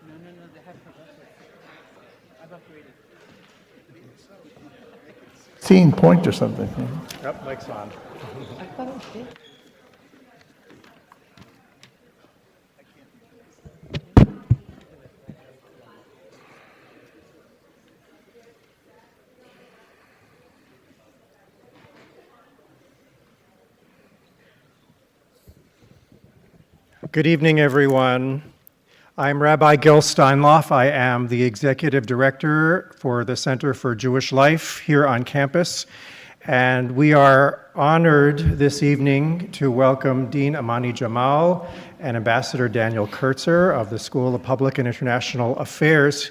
No, no, no, they have progressive. I've upgraded. Seeing point or something. Yep, mic's on. I thought it was dead. Good evening, everyone. I'm Rabbi Gil Steinloff. I am the Executive Director for the Center for Jewish Life here on campus. And we are honored this evening to welcome Dean Amani Jamal and Ambassador Daniel Kurtzer of the School of Public and International Affairs.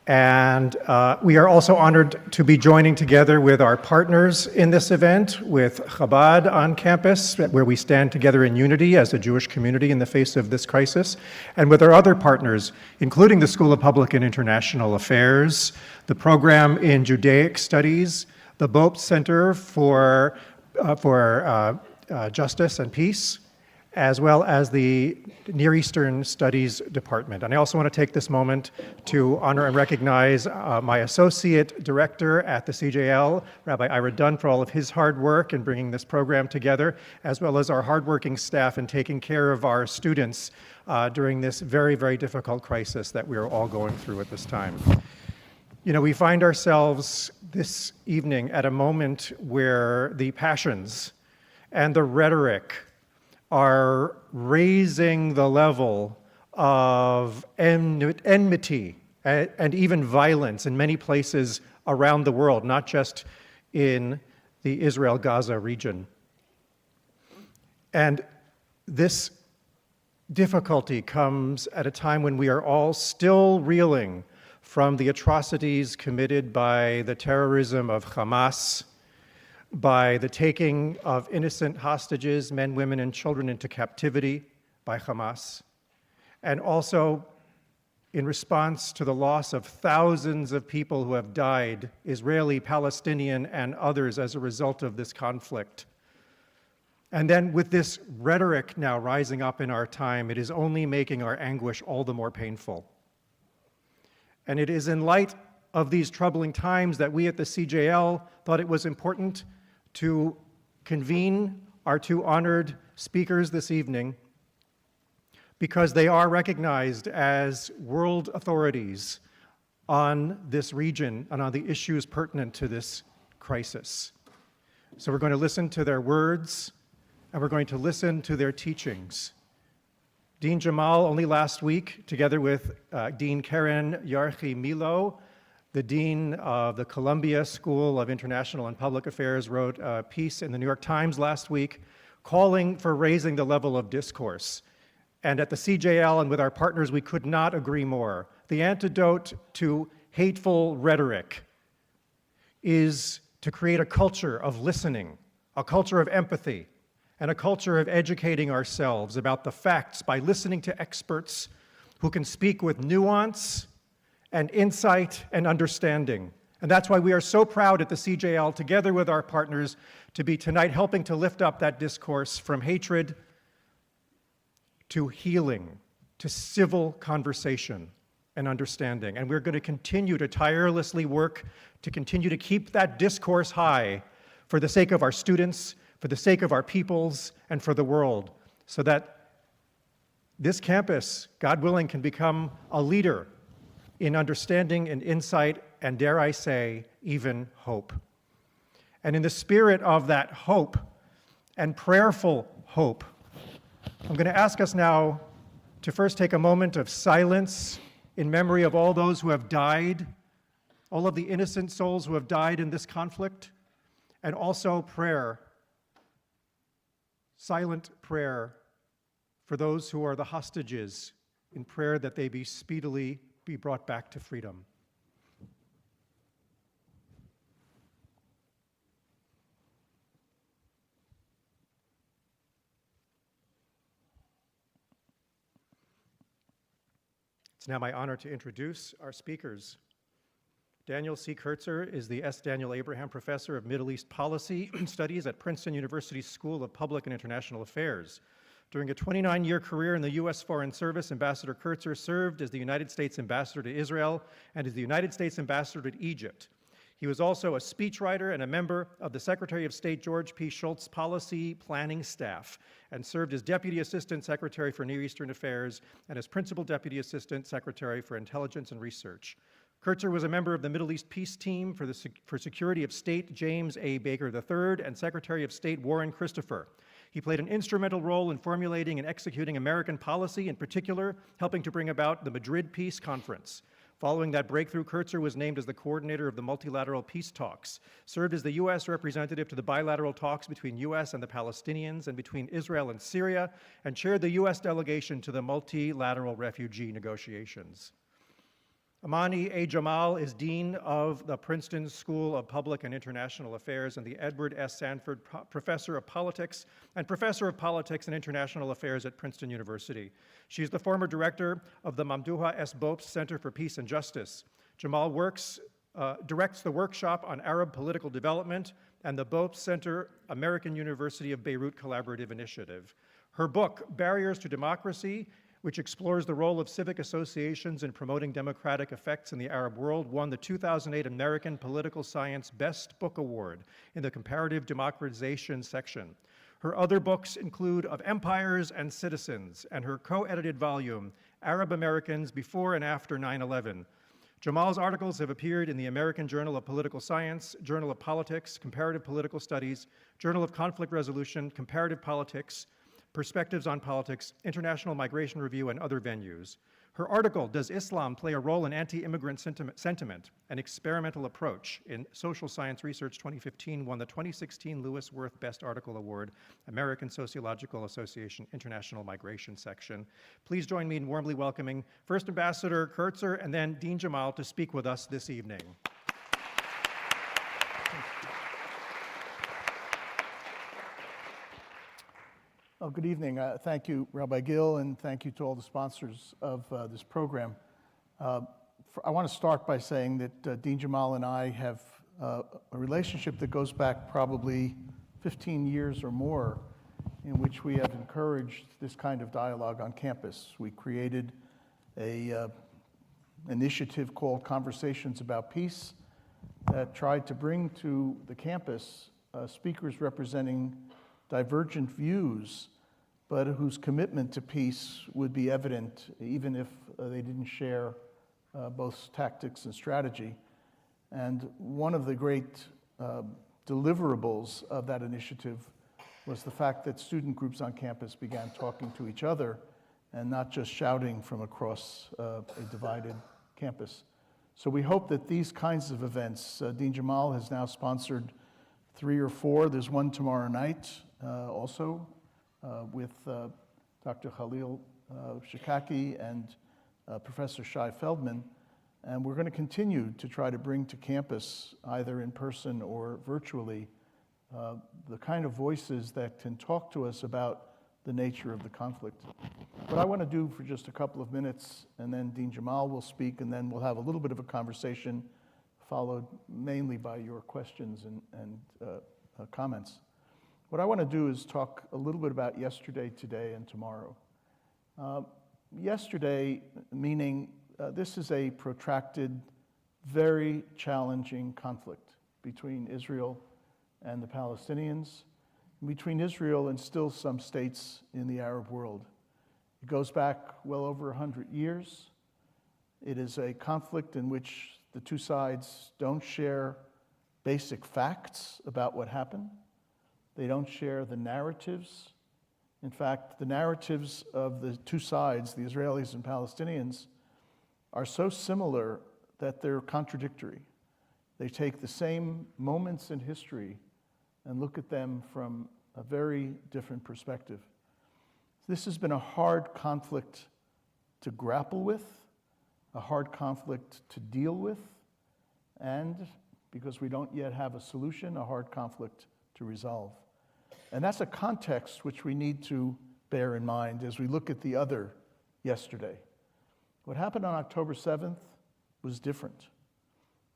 And we are also honored to be joining together with our partners in this event, with Chabad on campus, where we stand together in unity as a Jewish community in the face of this crisis, and with our other partners, including the School of Public and International Affairs, the Program in Judaic Studies, the Bope Center for Justice and Peace, as well as the Near Eastern Studies Department. And I also want to take this moment to honor and recognize my associate director at the CJL, Rabbi Ira Dunn, for all of his hard work in bringing this program together, as well as our hardworking staff in taking care of our students during this very, very difficult crisis that we are all going through at this time. You know, we find ourselves this evening at a moment where the passions and the rhetoric are raising the level of enmity and even violence in many places around the world, not just in the Israel-Gaza region. And this difficulty comes at a time when we are all still reeling from the atrocities committed by the terrorism of Hamas, by the taking of innocent hostages, men, women, and children into captivity by Hamas, and also in response to the loss of thousands of people who have died, Israeli, Palestinian, and others as a result of this conflict. And then with this rhetoric now rising up in our time, it is only making our anguish all the more painful. And it is in light of these troubling times that we at the CJL thought it was important to convene our two honored speakers this evening because they are recognized as world authorities on this region and on the issues pertinent to this crisis. So we're going to listen to their words and we're going to listen to their teachings. Dean Jamal, only last week, together with Dean Karen Yarchi-Milo, the dean of the Columbia School of International and Public Affairs, wrote a piece in the New York Times last week calling for raising the level of discourse. And at the CJL and with our partners, we could not agree more. The antidote to hateful rhetoric is to create a culture of listening, a culture of empathy, and a culture of educating ourselves about the facts by listening to experts who can speak with nuance and insight and understanding. And that's why we are so proud at the CJL, together with our partners, to be tonight helping to lift up that discourse from hatred to healing, to civil conversation and understanding. And we're going to continue to tirelessly work to continue to keep that discourse high for the sake of our students, for the sake of our peoples, and for the world, so that this campus, God willing, can become a leader in understanding and insight, and dare I say, even hope. And in the spirit of that hope and prayerful hope, I'm going to ask us now to first take a moment of silence in memory of all those who have died, all of the innocent souls who have died in this conflict, and also prayer, silent prayer for those who are the hostages, in prayer that they be speedily be brought back to freedom. It's now my honor to introduce our speakers. Daniel C. Kurtzer is the S. Daniel Abraham Professor of Middle East Policy Studies at Princeton University's School of Public and International Affairs. During a 29-year career in the U.S. Foreign Service, Ambassador Kurtzer served as the United States Ambassador to Israel and as the United States Ambassador to Egypt. He was also a speechwriter and a member of the Secretary of State George P. Shultz's policy planning staff and served as Deputy Assistant Secretary for Near Eastern Affairs and as Principal Deputy Assistant Secretary for Intelligence and Research. Kurtzer was a member of the Middle East Peace Team for Security of State James A. Baker III and Secretary of State Warren Christopher. He played an instrumental role in formulating and executing American policy, in particular, helping to bring about the Madrid Peace Conference. Following that breakthrough, Kurtzer was named as the coordinator of the multilateral peace talks, served as the U.S. representative to the bilateral talks between U.S. and the Palestinians and between Israel and Syria, and chaired the U.S. delegation to the multilateral refugee negotiations. Amani A. Jamal is Dean of the Princeton School of Public and International Affairs and the Edward S. Sanford Professor of Politics and Professor of Politics and International Affairs at Princeton University. She is the former director of the Mamdouha S. Bopst Center for Peace and Justice. Jamal directs the workshop on Arab political development and the Bopst Center American University of Beirut Collaborative Initiative. Her book, Barriers to Democracy, which explores the role of civic associations in promoting democratic effects in the Arab world, won the 2008 American Political Science Best Book Award in the Comparative Democratization section. Her other books include Of Empires and Citizens and her co-edited volume, Arab Americans Before and After 9/11. Jamal's articles have appeared in the American Journal of Political Science, Journal of Politics, Comparative Political Studies, Journal of Conflict Resolution, Comparative Politics, Perspectives on Politics, International Migration Review, and other venues. Her article, Does Islam Play a Role in Anti-Immigrant Sentiment? An Experimental Approach in Social Science Research 2015 won the 2016 Lewis Worth Best Article Award, American Sociological Association International Migration Section. Please join me in warmly welcoming first Ambassador Kurtzer and then Dean Jamal to speak with us this evening. Oh, good evening. Thank you, Rabbi Gill, and thank you to all the sponsors of this program. I want to start by saying that Dean Jamal and I have a relationship that goes back probably 15 years or more, in which we have encouraged this kind of dialogue on campus. We created an initiative called Conversations About Peace that tried to bring to the campus speakers representing divergent views, but whose commitment to peace would be evident even if they didn't share both tactics and strategy. And one of the great deliverables of that initiative was the fact that student groups on campus began talking to each other and not just shouting from across a divided campus. So we hope that these kinds of events, Dean Jamal has now sponsored 3 or 4. There's one tomorrow night also with Dr. Khalil Shikaki and Professor Shai Feldman. And we're going to continue to try to bring to campus, either in person or virtually, the kind of voices that can talk to us about the nature of the conflict. What I want to do for just a couple of minutes, and then Dean Jamal will speak, and then we'll have a little bit of a conversation, followed mainly by your questions and comments. What I want to do is talk a little bit about yesterday, today, and tomorrow. Yesterday, meaning this is a protracted, very challenging conflict between Israel and the Palestinians, between Israel and still some states in the Arab world. It goes back well over 100 years. It is a conflict in which the two sides don't share basic facts about what happened. They don't share the narratives. In fact, the narratives of the two sides, the Israelis and Palestinians, are so similar that they're contradictory. They take the same moments in history and look at them from a very different perspective. This has been a hard conflict to grapple with, a hard conflict to deal with, and because we don't yet have a solution, a hard conflict to resolve. And that's a context which we need to bear in mind as we look at the other yesterday. What happened on October 7th was different.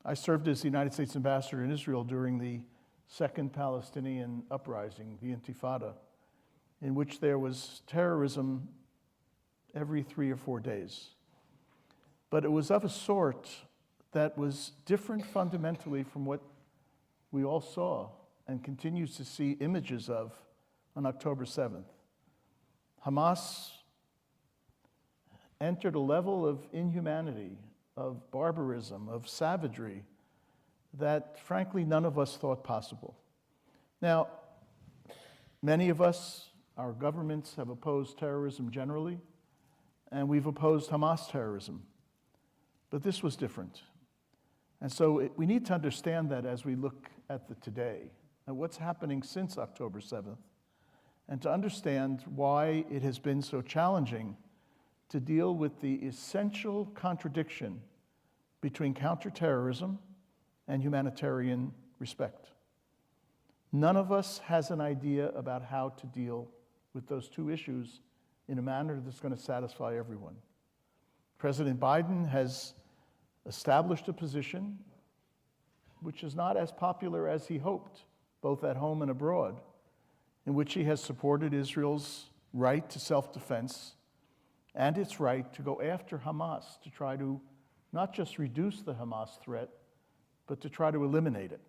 I served as the United States ambassador in Israel during the Second Palestinian Uprising, the Intifada. in which there was terrorism every 3 or 4 days. But it was of a sort that was different fundamentally from what we all saw and continues to see images of on October 7th. Hamas entered a level of inhumanity, of barbarism, of savagery that frankly none of us thought possible. Now, many of us, our governments have opposed terrorism generally, and we've opposed Hamas terrorism. But this was different. And so we need to understand that as we look at the today and what's happening since October 7th, and to understand why it has been so challenging to deal with the essential contradiction between counterterrorism and humanitarian respect. None of us has an idea about how to deal with those two issues in a manner that's going to satisfy everyone. President Biden has established a position which is not as popular as he hoped, both at home and abroad, in which he has supported Israel's right to self-defense and its right to go after Hamas, to try to not just reduce the Hamas threat, but to try to eliminate it.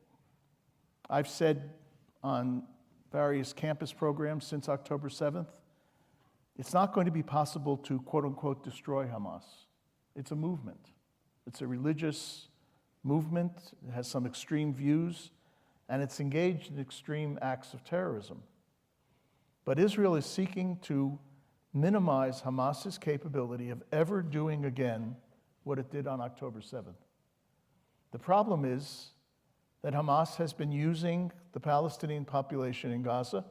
I've said on various campus programs since October 7th, it's not going to be possible to, quote unquote, destroy Hamas. It's a movement. It's a religious movement. It has some extreme views, and it's engaged in extreme acts of terrorism. But Israel is seeking to minimize Hamas's capability of ever doing again what it did on October 7th. The problem is that Hamas has been using the Palestinian population in Gaza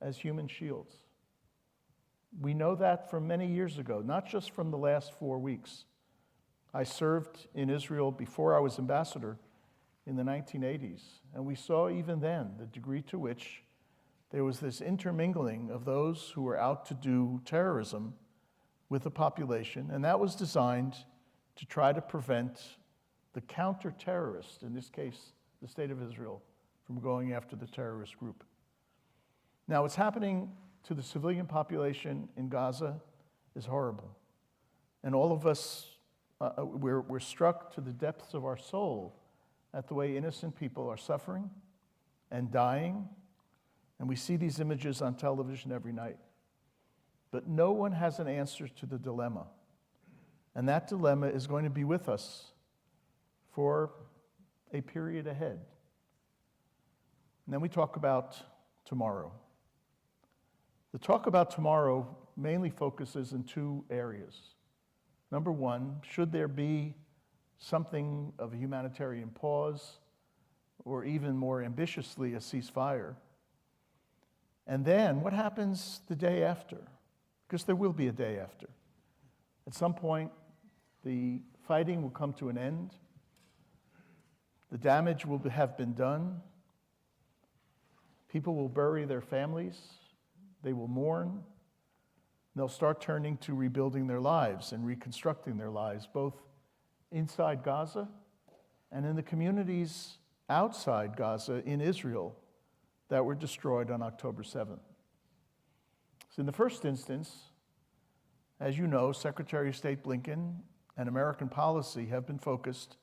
as human shields. We know that from many years ago, not just from the last 4 weeks. I served in Israel before I was ambassador in the 1980s, and we saw even then the degree to which there was this intermingling of those who were out to do terrorism with the population, and that was designed to try to prevent the counter-terrorist, in this case, the State of Israel, from going after the terrorist group. Now, what's happening to the civilian population in Gaza is horrible. And all of us, we're struck to the depths of our soul at the way innocent people are suffering and dying. And we see these images on television every night. But no one has an answer to the dilemma. And that dilemma is going to be with us for a period ahead. And then we talk about tomorrow. The talk about tomorrow mainly focuses in 2 areas. Number one, should there be something of a humanitarian pause, or even more ambitiously, a ceasefire? And then what happens the day after? Because there will be a day after. At some point, the fighting will come to an end. The damage will have been done. People will bury their families. They will mourn. They'll start turning to rebuilding their lives and reconstructing their lives, both inside Gaza and in the communities outside Gaza in Israel that were destroyed on October 7th. So in the first instance, as you know, Secretary of State Blinken and American policy have been focused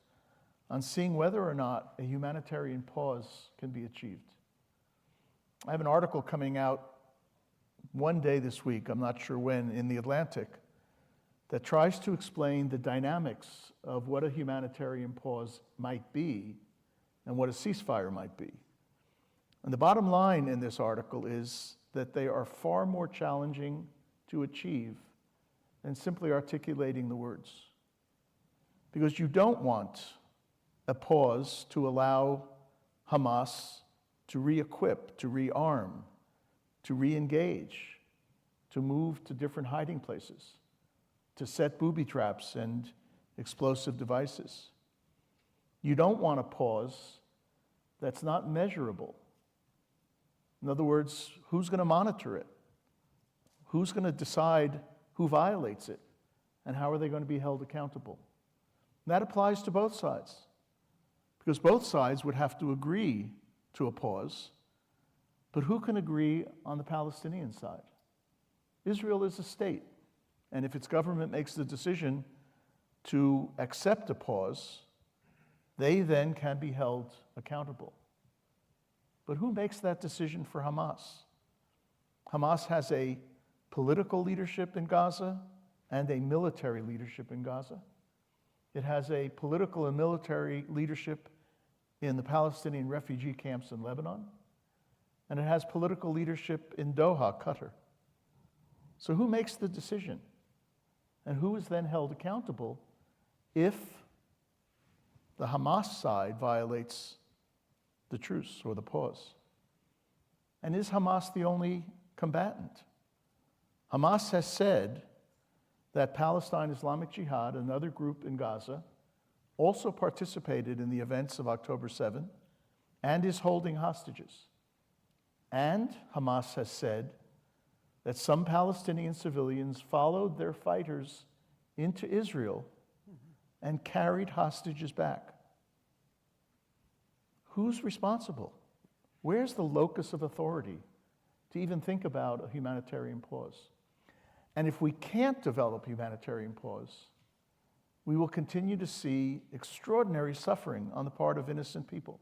on seeing whether or not a humanitarian pause can be achieved. I have an article coming out one day this week, I'm not sure when, in The Atlantic, that tries to explain the dynamics of what a humanitarian pause might be and what a ceasefire might be. And the bottom line in this article is that they are far more challenging to achieve than simply articulating the words. Because you don't want a pause to allow Hamas to re-equip, to rearm, to re-engage, to move to different hiding places, to set booby traps and explosive devices. You don't want a pause that's not measurable. In other words, who's going to monitor it? Who's going to decide who violates it? And how are they going to be held accountable? And that applies to both sides, because both sides would have to agree to a pause, But who can agree on the Palestinian side? Israel is a state, and if its government makes the decision to accept a pause, they then can be held accountable. But who makes that decision for Hamas? Hamas has a political leadership in Gaza and a military leadership in Gaza. It has a political and military leadership in the Palestinian refugee camps in Lebanon, and it has political leadership in Doha, Qatar. So who makes the decision? And who is then held accountable if the Hamas side violates the truce or the pause? And is Hamas the only combatant? Hamas has said that Palestine Islamic Jihad, another group in Gaza, also participated in the events of October 7 and is holding hostages. And Hamas has said that some Palestinian civilians followed their fighters into Israel and carried hostages back. Who's responsible? Where's the locus of authority to even think about a humanitarian pause? And if we can't develop humanitarian pause, we will continue to see extraordinary suffering on the part of innocent people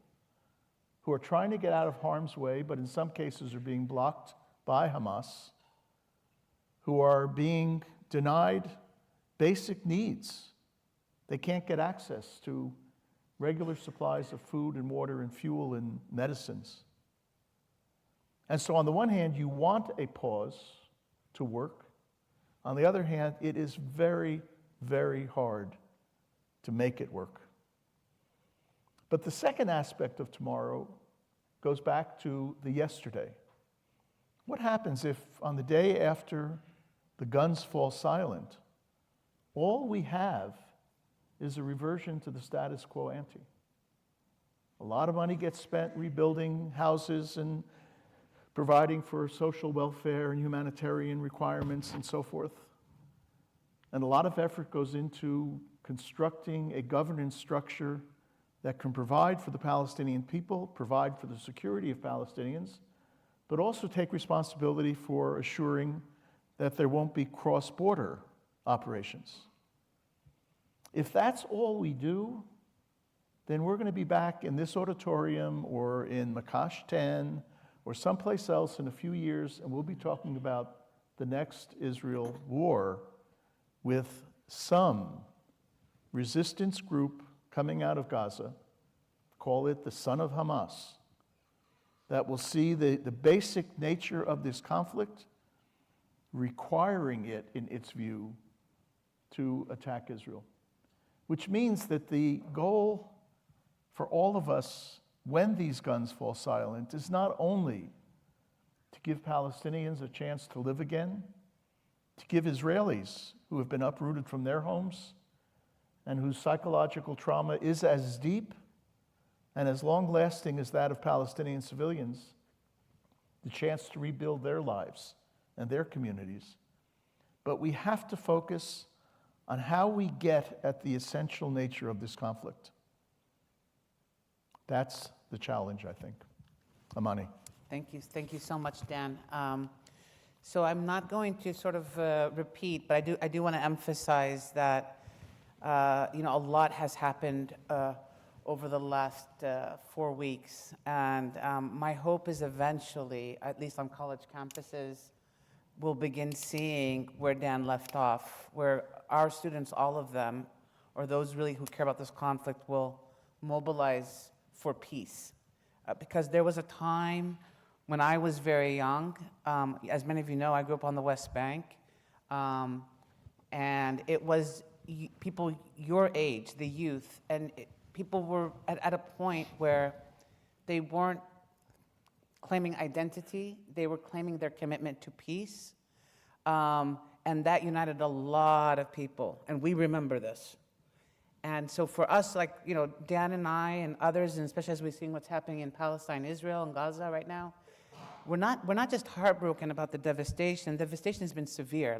who are trying to get out of harm's way, but in some cases are being blocked by Hamas, who are being denied basic needs. They can't get access to regular supplies of food and water and fuel and medicines. And so on the one hand, you want a pause to work. On the other hand, it is very, very hard to make it work. But the second aspect of tomorrow goes back to the yesterday. What happens if on the day after the guns fall silent, all we have is a reversion to the status quo ante? A lot of money gets spent rebuilding houses and providing for social welfare and humanitarian requirements and so forth. And a lot of effort goes into constructing a governance structure that can provide for the Palestinian people, provide for the security of Palestinians, but also take responsibility for assuring that there won't be cross-border operations. If that's all we do, then we're going to be back in this auditorium or in Makash 10 or someplace else in a few years, and we'll be talking about the next Israel war with some resistance group coming out of Gaza, call it the son of Hamas, that will see the basic nature of this conflict requiring it, in its view, to attack Israel. Which means that the goal for all of us when these guns fall silent is not only to give Palestinians a chance to live again, to give Israelis who have been uprooted from their homes and whose psychological trauma is as deep and as long-lasting as that of Palestinian civilians, the chance to rebuild their lives and their communities. But we have to focus on how we get at the essential nature of this conflict. That's the challenge, I think. Amani. Thank you so much, Dan. So I'm not going to sort of repeat, but I do want to emphasize that a lot has happened over the last 4 weeks, and my hope is eventually, at least on college campuses, we'll begin seeing where Dan left off, where our students, all of them, or those really who care about this conflict, will mobilize for peace. Because there was a time when I was very young, as many of you know, I grew up on the West Bank, and it was people your age, the youth, and people were at a point where they weren't claiming identity, they were claiming their commitment to peace, and that united a lot of people, and we remember this. And so for us, Dan and I and others, and especially as we're seeing what's happening in Palestine, Israel, and Gaza right now, we're not just heartbroken about the devastation. Devastation has been severe.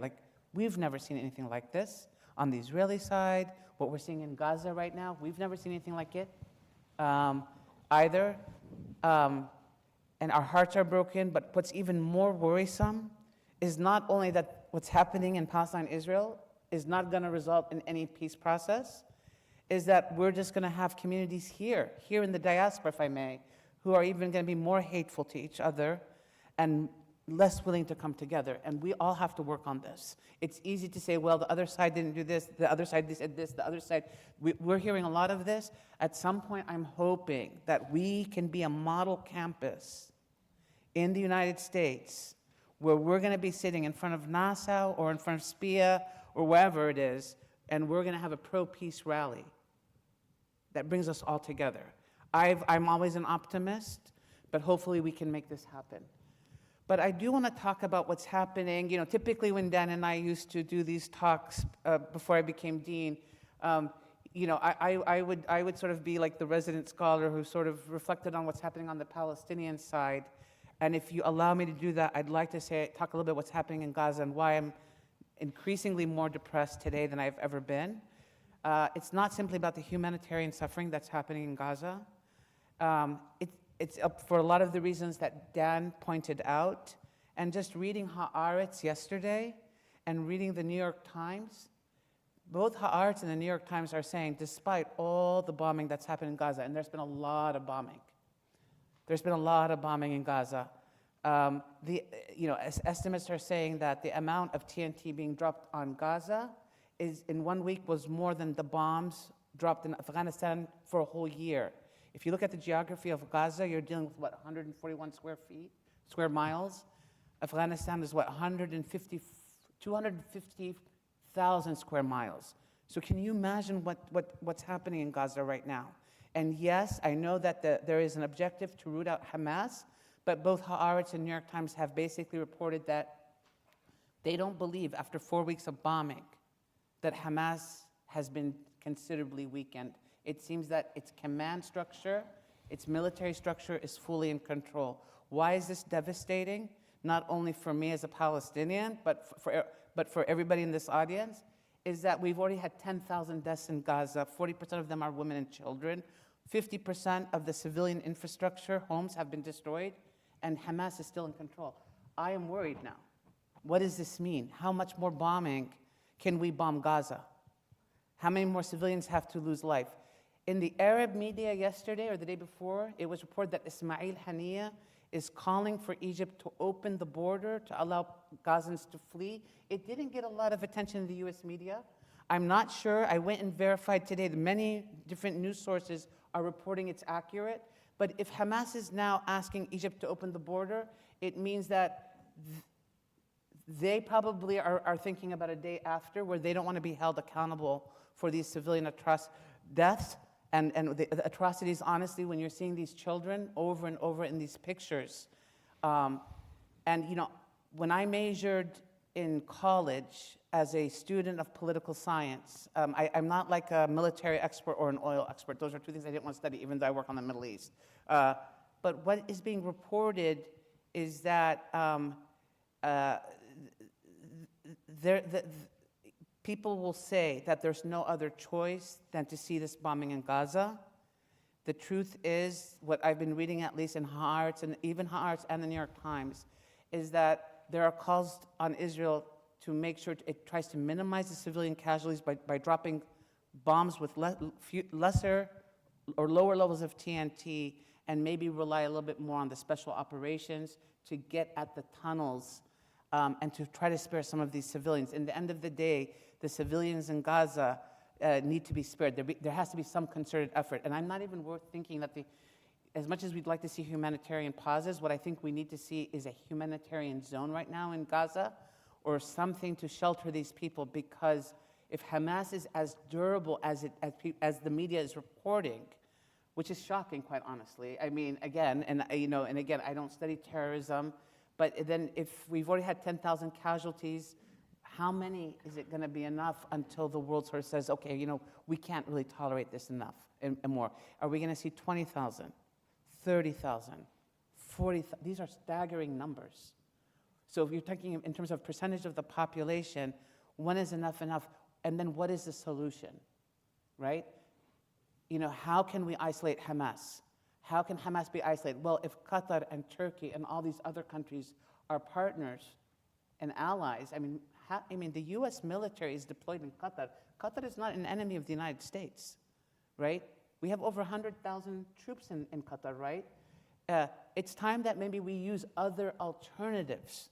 We've never seen anything like this on the Israeli side. What we're seeing in Gaza right now, we've never seen anything like it either. and our hearts are broken, but what's even more worrisome is not only that what's happening in Palestine and Israel is not going to result in any peace process, is that we're just going to have communities here in the diaspora, if I may, who are even going to be more hateful to each other and less willing to come together. And we all have to work on this. It's easy to say, well, the other side didn't do this, the other side said this, the other side. We're hearing a lot of this. At some point, I'm hoping that we can be a model campus in the United States where we're going to be sitting in front of Nassau or in front of SPIA or wherever it is, and we're going to have a pro-peace rally that brings us all together. I'm always an optimist, but hopefully we can make this happen. But I do want to talk about what's happening. You know, typically when Dan and I used to do these talks before I became dean, you know, I would sort of be like the resident scholar who sort of reflected on what's happening on the Palestinian side. And if you allow me to do that, I'd like to talk a little bit what's happening in Gaza and why I'm increasingly more depressed today than I've ever been. It's not simply about the humanitarian suffering that's happening in Gaza. It's for a lot of the reasons that Dan pointed out. And just reading Haaretz yesterday and reading the New York Times, both Haaretz and the New York Times are saying, despite all the bombing that's happened in Gaza, and there's been a lot of bombing. There's been a lot of bombing in Gaza. Estimates are saying that the amount of TNT being dropped on Gaza is in 1 week was more than the bombs dropped in Afghanistan for a whole year. If you look at the geography of Gaza, you're dealing with, 141 square miles? Afghanistan is, 250,000 square miles. So can you imagine what's happening in Gaza right now? And yes, I know that there is an objective to root out Hamas, but both Haaretz and New York Times have basically reported that they don't believe, after 4 weeks of bombing, that Hamas has been considerably weakened. It seems that its command structure, its military structure is fully in control. Why is this devastating? Not only for me as a Palestinian, but for everybody in this audience, is that we've already had 10,000 deaths in Gaza. 40% of them are women and children. 50% of the civilian infrastructure, homes have been destroyed, and Hamas is still in control. I am worried now. What does this mean? How much more bombing can we bomb Gaza? How many more civilians have to lose life? In the Arab media yesterday or the day before, it was reported that Ismail Haniyeh is calling for Egypt to open the border to allow Gazans to flee. It didn't get a lot of attention in the US media. I'm not sure. I went and verified today that many different news sources are reporting it's accurate. But if Hamas is now asking Egypt to open the border, it means that they probably are thinking about a day after where they don't want to be held accountable for these civilian deaths. And the atrocities, honestly, when you're seeing these children over and over in these pictures. And, you know, when I majored in college as a student of political science, I'm not like a military expert or an oil expert. Those are two things I didn't want to study, even though I work on the Middle East. But what is being reported is that people will say that there's no other choice than to see this bombing in Gaza. The truth is, what I've been reading, at least in Haaretz, and even Haaretz and the New York Times, is that there are calls on Israel to make sure it tries to minimize the civilian casualties by dropping bombs with lesser or lower levels of TNT, and maybe rely a little bit more on the special operations to get at the tunnels and to try to spare some of these civilians. In the end of the day, the civilians in Gaza need to be spared. There has to be some concerted effort. And I'm not even worth thinking that as much as we'd like to see humanitarian pauses, what I think we need to see is a humanitarian zone right now in Gaza, or something to shelter these people, because if Hamas is as durable as the media is reporting, which is shocking, quite honestly. I mean, again, and again, I don't study terrorism, but then if we've already had 10,000 casualties, how many is it going to be enough until the world sort of says, okay, you know, we can't really tolerate this enough and more? Are we going to see 20,000, 30,000, 40,000? These are staggering numbers. So if you're talking in terms of percentage of the population, when is enough? And then what is the solution, right? You know, how can we isolate Hamas? How can Hamas be isolated? Well, if Qatar and Turkey and all these other countries are partners and allies, the U.S. military is deployed in Qatar. Qatar is not an enemy of the United States, right? We have over 100,000 troops in Qatar, right? It's time that maybe we use other alternatives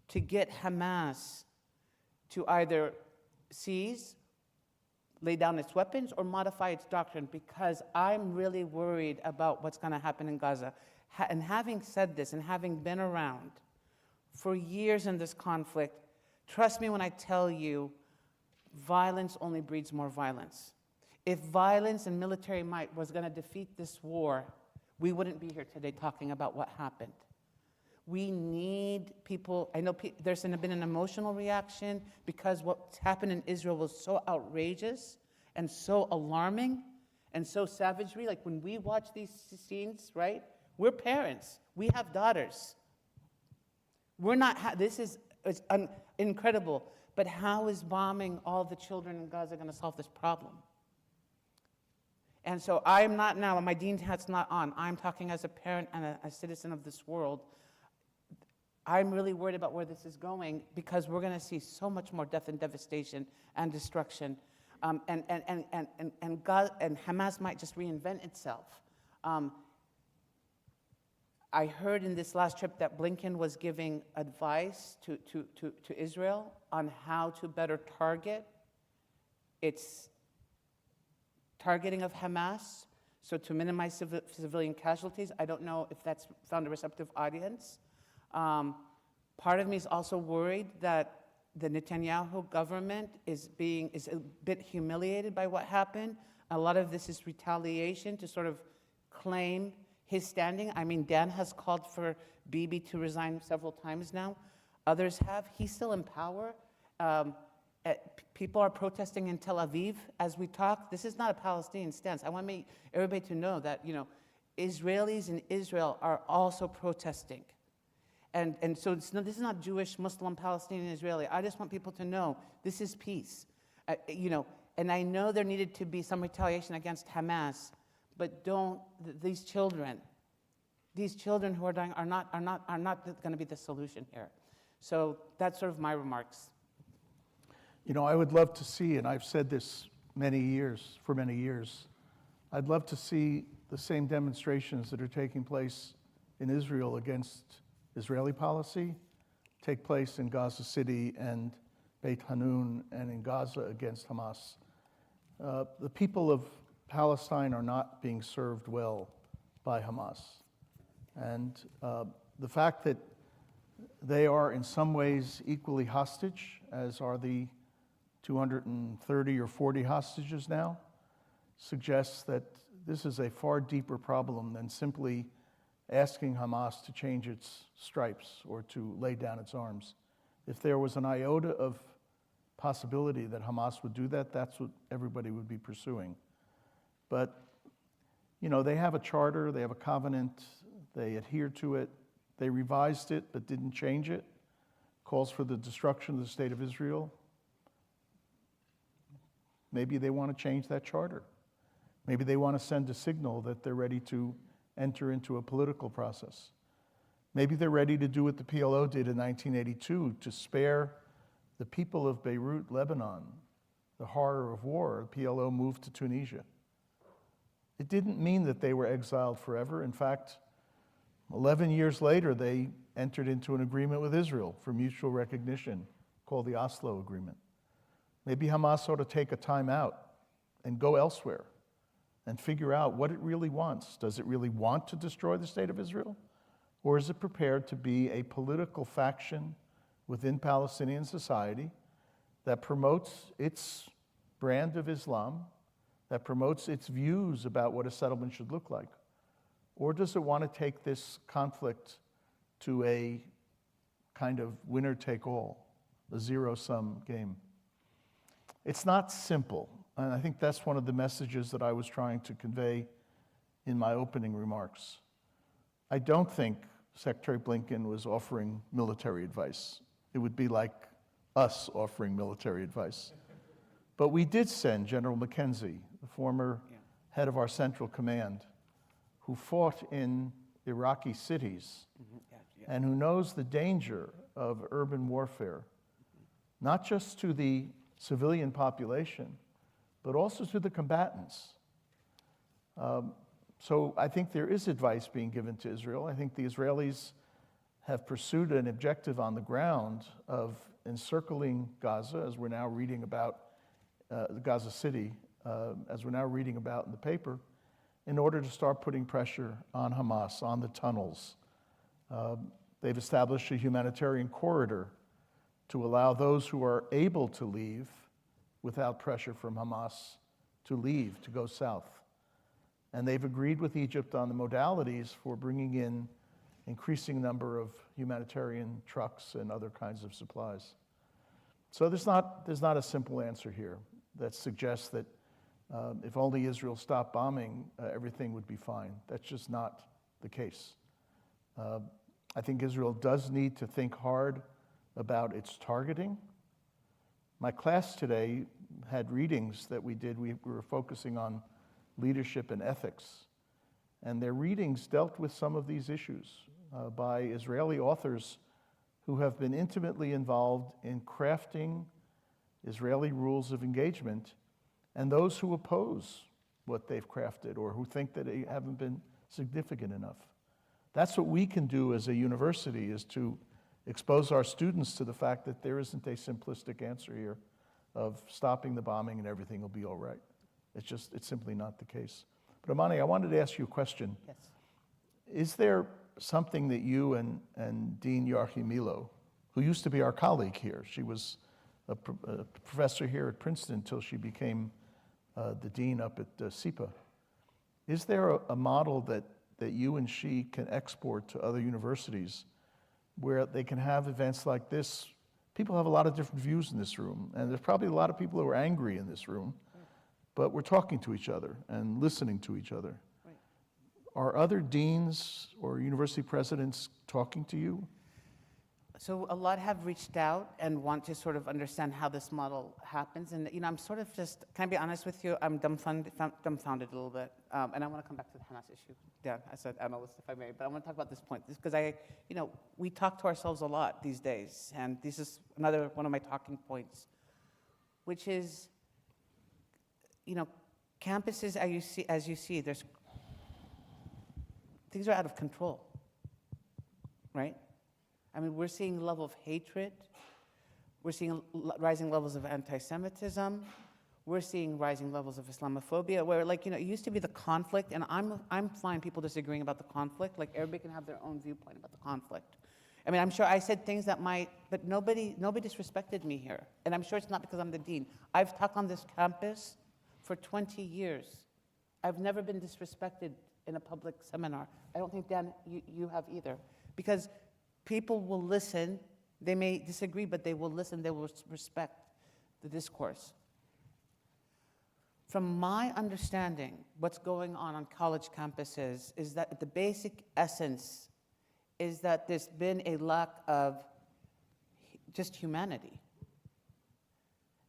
to get Hamas to either cease, lay down its weapons, or modify its doctrine, because I'm really worried about what's going to happen in Gaza. And having said this, and having been around for years in this conflict, trust me when I tell you, violence only breeds more violence. If violence and military might was going to defeat this war, we wouldn't be here today talking about what happened. We need people. I know there's been an emotional reaction because what's happened in Israel was so outrageous and so alarming and so savagery. Like when we watch these scenes, right? We're parents. We have daughters. We're not, this is incredible. But how is bombing all the children in Gaza going to solve this problem? And so I'm not now, my dean hat's not on. I'm talking as a parent and a citizen of this world. I'm really worried about where this is going because we're going to see so much more death and devastation and destruction. And Hamas might just reinvent itself. I heard in this last trip that Blinken was giving advice to Israel on how to better target its targeting of Hamas, so to minimize civilian casualties. I don't know if that's found a receptive audience. Part of me is also worried that the Netanyahu government is a bit humiliated by what happened. A lot of this is retaliation to sort of claim his standing. Dan has called for Bibi to resign several times now. Others have. He's still in power. People are protesting in Tel Aviv as we talk. This is not a Palestinian stance. I want everybody to know that, Israelis in Israel are also protesting. And so this is not Jewish, Muslim, Palestinian, Israeli. I just want people to know this is peace. And I know there needed to be some retaliation against Hamas, but these children who are dying are not going to be the solution here. So that's sort of my remarks. I would love to see, and I've said this for many years, I'd love to see the same demonstrations that are taking place in Israel against Israeli policy take place in Gaza City and Beit Hanun and in Gaza against Hamas. The people of Palestine are not being served well by Hamas. And the fact that they are in some ways equally hostage, as are the 230 or 40 hostages now, suggests that this is a far deeper problem than simply asking Hamas to change its stripes or to lay down its arms. If there was an iota of possibility that Hamas would do that, that's what everybody would be pursuing. But, they have a charter, they have a covenant, they adhere to it, they revised it but didn't change it, calls for the destruction of the state of Israel. Maybe they want to change that charter. Maybe they want to send a signal that they're ready to enter into a political process. Maybe they're ready to do what the PLO did in 1982 to spare the people of Beirut, Lebanon, the horror of war. The PLO moved to Tunisia. It didn't mean that they were exiled forever. In fact, 11 years later, they entered into an agreement with Israel for mutual recognition called the Oslo Agreement. Maybe Hamas ought to take a time out and go elsewhere and figure out what it really wants. Does it really want to destroy the state of Israel? Or is it prepared to be a political faction within Palestinian society that promotes its brand of Islam, that promotes its views about what a settlement should look like? Or does it want to take this conflict to a kind of winner-take-all, a zero-sum game? It's not simple, and I think that's one of the messages that I was trying to convey in my opening remarks. I don't think Secretary Blinken was offering military advice. It would be like us offering military advice. But we did send General McKenzie, the former head of our Central Command, who fought in Iraqi cities Yeah, yeah. and who knows the danger of urban warfare, not just to the civilian population, but also to the combatants. So I think there is advice being given to Israel. I think the Israelis have pursued an objective on the ground of encircling Gaza, as we're now reading about Gaza City, as we're now reading about in the paper, in order to start putting pressure on Hamas, on the tunnels. They've established a humanitarian corridor to allow those who are able to leave without pressure from Hamas to leave, to go south. And they've agreed with Egypt on the modalities for bringing in increasing number of humanitarian trucks and other kinds of supplies. So there's not a simple answer here that suggests that if only Israel stopped bombing, everything would be fine. That's just not the case. I think Israel does need to think hard about its targeting. My class today had readings that we did. We were focusing on leadership and ethics. And their readings dealt with some of these issues by Israeli authors who have been intimately involved in crafting Israeli rules of engagement, and those who oppose what they've crafted or who think that they haven't been significant enough. That's what we can do as a university, is to expose our students to the fact that there isn't a simplistic answer here of stopping the bombing and everything will be all right. It's simply not the case. But Amani, I wanted to ask you a question. Yes. Is there something that you and Dean Yarchimilo, who used to be our colleague here, she was a professor here at Princeton until she became the dean up at SIPA, is there a model that you and she can export to other universities where they can have events like this? People have a lot of different views in this room, and there's probably a lot of people who are angry in this room, but we're talking to each other and listening to each other. Right. Are other deans or university presidents talking to you? So a lot have reached out and want to sort of understand how this model happens. And, I'm sort of just, can I be honest with you? I'm dumbfounded a little bit. And I want to come back to the Hamas issue, Dan, as an analyst, if I may. But I want to talk about this point, because we talk to ourselves a lot these days. And this is another one of my talking points, which is, campuses, as you see, things are out of control, right? I mean, we're seeing a level of hatred. We're seeing rising levels of anti-Semitism. We're seeing rising levels of Islamophobia, where, it used to be the conflict, and I'm fine people disagreeing about the conflict. Like, everybody can have their own viewpoint about the conflict. I mean, I'm sure I said things that but nobody disrespected me here. And I'm sure it's not because I'm the dean. I've taught on this campus for 20 years. I've never been disrespected in a public seminar. I don't think, Dan, you have either. Because people will listen. They may disagree, but they will listen. They will respect the discourse. From my understanding, what's going on college campuses is that the basic essence is that there's been a lack of just humanity.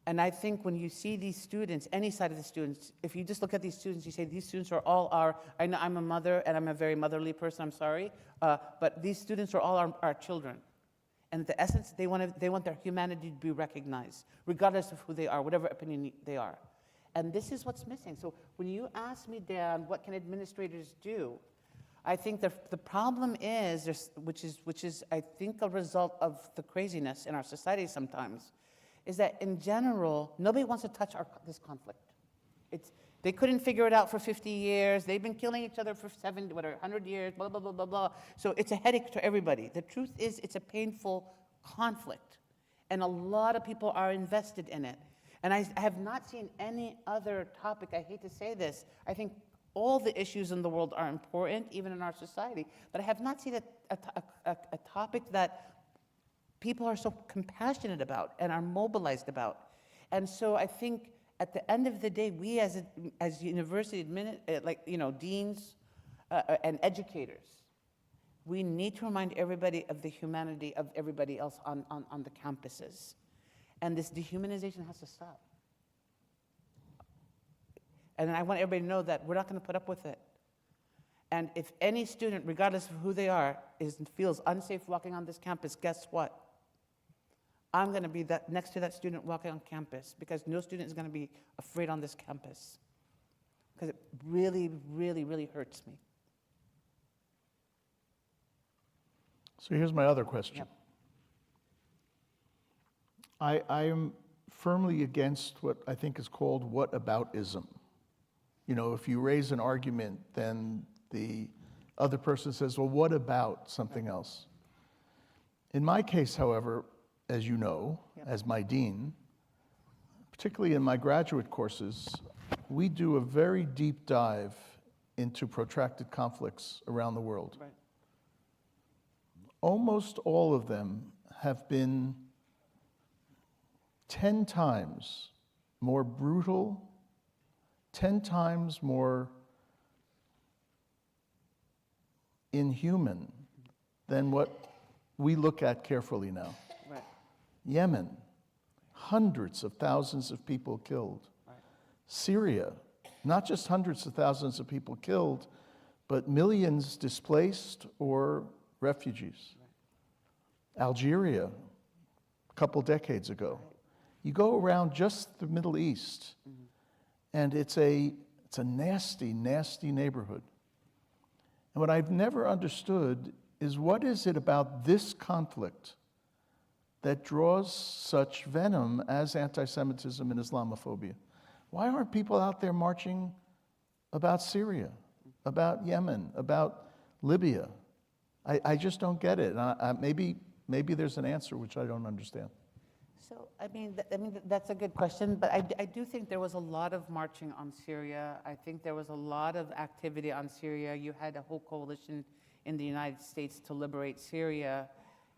And I think when you see these students, any side of the students, if you just look at these students, you say these students are all I know I'm a mother and I'm a very motherly person, I'm sorry, but these students are all our children. And the essence, they want their humanity to be recognized, regardless of who they are, whatever opinion they are. And this is what's missing. So when you ask me, Dan, what can administrators do? I think the problem is, which is I think a result of the craziness in our society sometimes, is that in general, nobody wants to touch this conflict. They couldn't figure it out for 50 years. They've been killing each other for 100 years, blah, blah, blah, blah, blah. So it's a headache to everybody. The truth is, it's a painful conflict. And a lot of people are invested in it. And I have not seen any other topic, I hate to say this, I think all the issues in the world are important, even in our society, but I have not seen a topic that people are so compassionate about and are mobilized about. And so I think at the end of the day, we as university deans and educators, we need to remind everybody of the humanity of everybody else on the campuses. And this dehumanization has to stop. And I want everybody to know that we're not going to put up with it. And if any student, regardless of who they are, feels unsafe walking on this campus, guess what? I'm going to be next to that student walking on campus, because no student is going to be afraid on this campus, because it really, really, really hurts me. So here's my other question. Yep. I am firmly against what I think is called whataboutism. You know, if you raise an argument, then the other person says, well, what about something else? In my case, however, as you know, as my dean, particularly in my graduate courses, we do a very deep dive into protracted conflicts around the world. Right. Almost all of them have been 10 times more brutal, 10 times more inhuman than what we look at carefully now. Right. Yemen, hundreds of thousands of people killed. Right. Syria, not just hundreds of thousands of people killed, but millions displaced or refugees. Right. Algeria, a couple decades ago. Right. You go around just the Middle East, and it's a nasty, nasty neighborhood. And what I've never understood is, what is it about this conflict that draws such venom as anti-Semitism and Islamophobia? Why aren't people out there marching about Syria, about Yemen, about Libya? I just don't get it. Maybe there's an answer which I don't understand. So, I mean, that's a good question, but I do think there was a lot of marching on Syria. I think there was a lot of activity on Syria. You had a whole coalition in the United States to liberate Syria.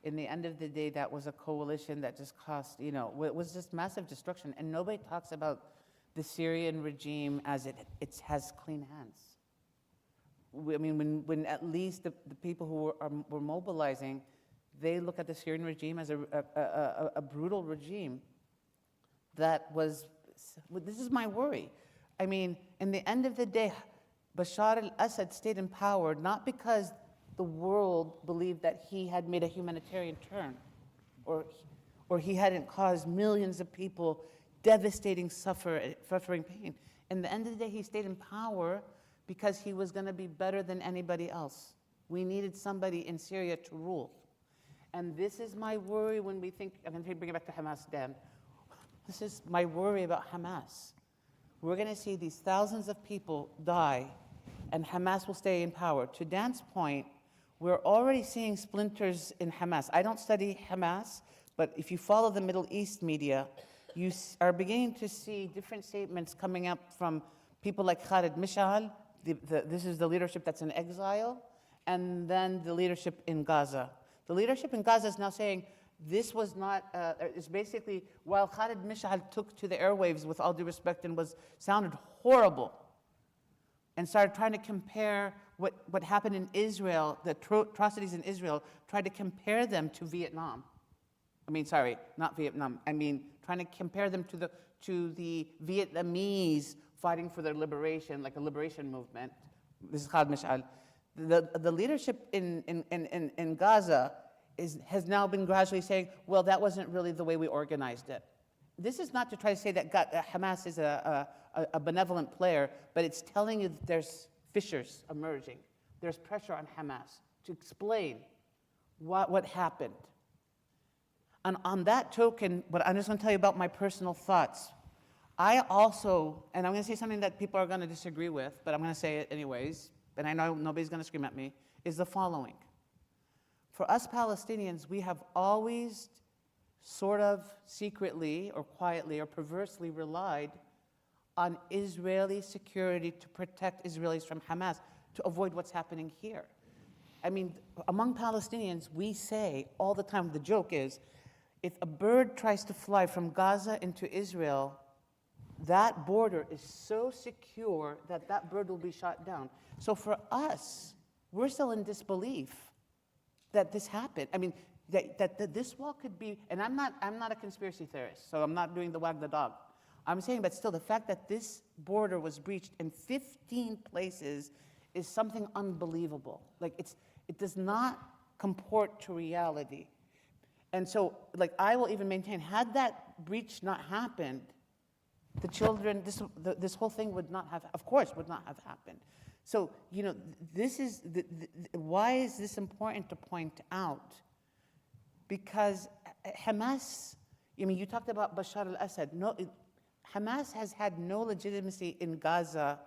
In the end of the day, that was a coalition that just cost, was just massive destruction. And nobody talks about the Syrian regime as it has clean hands. I mean, when at least the people who were mobilizing, they look at the Syrian regime as a brutal regime that was, this is my worry. I mean, in the end of the day, Bashar al-Assad stayed in power not because the world believed that he had made a humanitarian turn, or he hadn't caused millions of people devastating suffering, pain. In the end of the day, he stayed in power because he was going to be better than anybody else. We needed somebody in Syria to rule. And this is my worry when we think, I'm going to bring it back to Hamas, Dan. This is my worry about Hamas. We're going to see these thousands of people die, and Hamas will stay in power. To Dan's point, we're already seeing splinters in Hamas. I don't study Hamas, but if you follow the Middle East media, you are beginning to see different statements coming up from people like Khalid Mishal. This is the leadership that's in exile, and then the leadership in Gaza. The leadership in Gaza is now saying this was not, it's basically, while Khalid Mishal took to the airwaves with all due respect and sounded horrible, and started trying to compare what happened in Israel, the atrocities in Israel, tried to compare them to Vietnam. I mean, sorry, not Vietnam. I mean, trying to compare them to the Vietnamese fighting for their liberation, like a liberation movement. This is Khalid Mishal. The leadership in Gaza has now been gradually saying, well, that wasn't really the way we organized it. This is not to try to say that Hamas is a benevolent player, but it's telling you that there's fissures emerging. There's pressure on Hamas to explain what happened. And on that token, but I'm just going to tell you about my personal thoughts. I also, and I'm going to say something that people are going to disagree with, but I'm going to say it anyways, and I know nobody's going to scream at me, is the following. For us Palestinians, we have always sort of secretly or quietly or perversely relied on Israeli security to protect Israelis from Hamas, to avoid what's happening here. I mean, among Palestinians, we say all the time, the joke is, if a bird tries to fly from Gaza into Israel, that border is so secure that that bird will be shot down. So for us, we're still in disbelief that this happened. I mean, that this wall could be, and I'm not a conspiracy theorist, so I'm not doing the wag the dog. I'm saying, but still, the fact that this border was breached in 15 places is something unbelievable. Like it does not comport to reality. And so, like, I will even maintain, had that breach not happened, the children, this whole thing would not have, of course, would not have happened. So, you know, this is, why is this important to point out? Because Hamas, I mean, you talked about Bashar al-Assad. No, Hamas has had no legitimacy in Gaza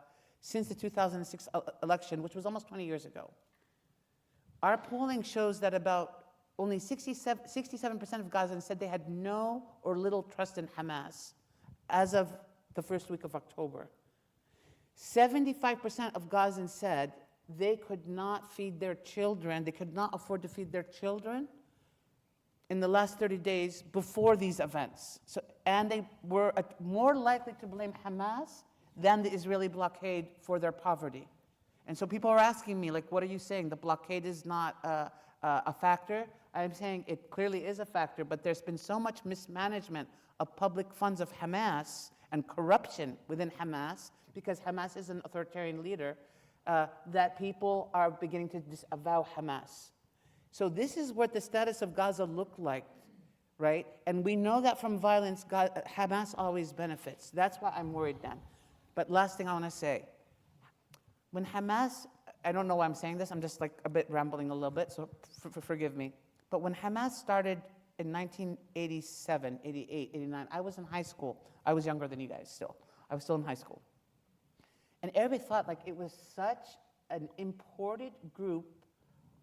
since the 2006 election, which was almost 20 years ago. Our polling shows that about only 67% of Gazans said they had no or little trust in Hamas as of the first week of October. 75% of Gazans said they could not feed their children, they could not afford to feed their children in the last 30 days before these events. So, and they were more likely to blame Hamas than the Israeli blockade for their poverty. And so people are asking me, like, what are you saying? The blockade is not a factor? I'm saying it clearly is a factor, but there's been so much mismanagement of public funds of Hamas and corruption within Hamas, because Hamas is an authoritarian leader, that people are beginning to disavow Hamas. So this is what the status of Gaza looked like, right? And we know that from violence, Hamas always benefits. That's why I'm worried then. But last thing I want to say, when Hamas, I don't know why I'm saying this, I'm just like a bit rambling a little bit, so forgive me. But when Hamas started in 1987, 88, 89, I was in high school. I was younger than you guys still. I was still in high school. And everybody thought like it was such an imported group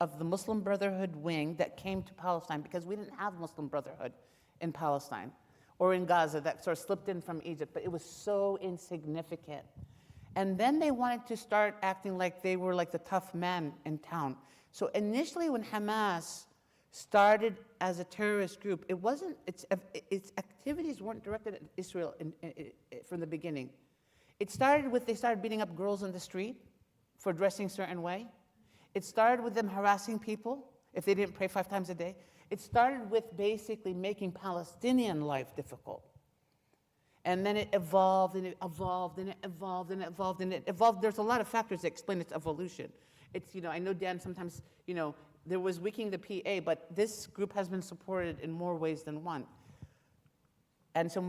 of the Muslim Brotherhood wing that came to Palestine, because we didn't have Muslim Brotherhood in Palestine or in Gaza, that sort of slipped in from Egypt, but it was so insignificant. And then they wanted to start acting like they were like the tough man in town. So initially when Hamas started as a terrorist group, it wasn't, its activities weren't directed at Israel from the beginning. It started with, they started beating up girls in the street for dressing a certain way. It started with them harassing people if they didn't pray 5 times a day. It started with basically making Palestinian life difficult. And then it evolved, and it evolved, and it evolved, and it evolved, and it evolved. There's a lot of factors that explain its evolution. It's, you know, I know Dan sometimes, you know, there was Wiking the PA, but this group has been supported in more ways than one. And so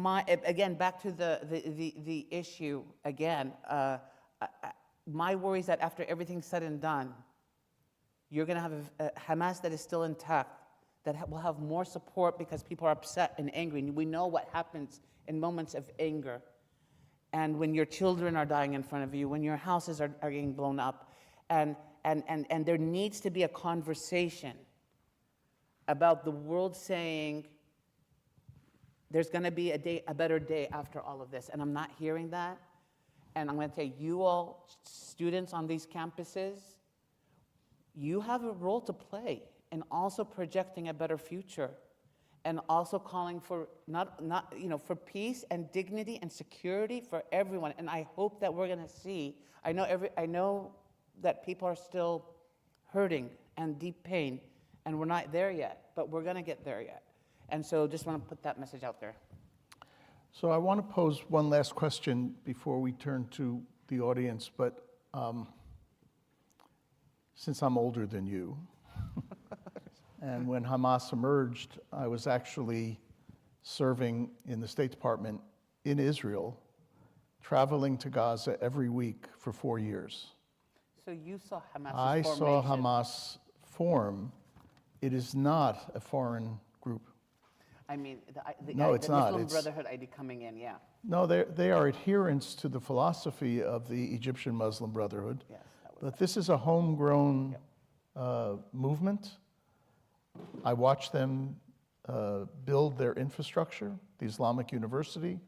again, back to the issue again, my worry is that after everything's said and done, you're going to have a Hamas that is still intact, that will have more support because people are upset and angry. And we know what happens in moments of anger. And when your children are dying in front of you, when your houses are getting blown up. And there needs to be a conversation about the world saying, there's going to be a better day after all of this. And I'm not hearing that. And I'm going to tell you all, students on these campuses, you have a role to play in also projecting a better future, and also calling for for peace and dignity and security for everyone. And I hope that we're going to see. I know that people are still hurting and deep pain, and we're not there yet, but we're going to get there yet. And so, just want to put that message out there. So I want to pose one last question before we turn to the audience, but since I'm older than you, and when Hamas emerged, I was actually serving in the State Department in Israel, traveling to Gaza every week for 4 years. So you saw Hamas's I formation. saw Hamas form. It is not a foreign group. I mean, No, it's not. Muslim It's- Brotherhood ID coming in, yeah. No, they are adherents to the philosophy of the Egyptian Muslim Brotherhood. Yes, that was But this is a homegrown movement. I watched them build their infrastructure, the Islamic University.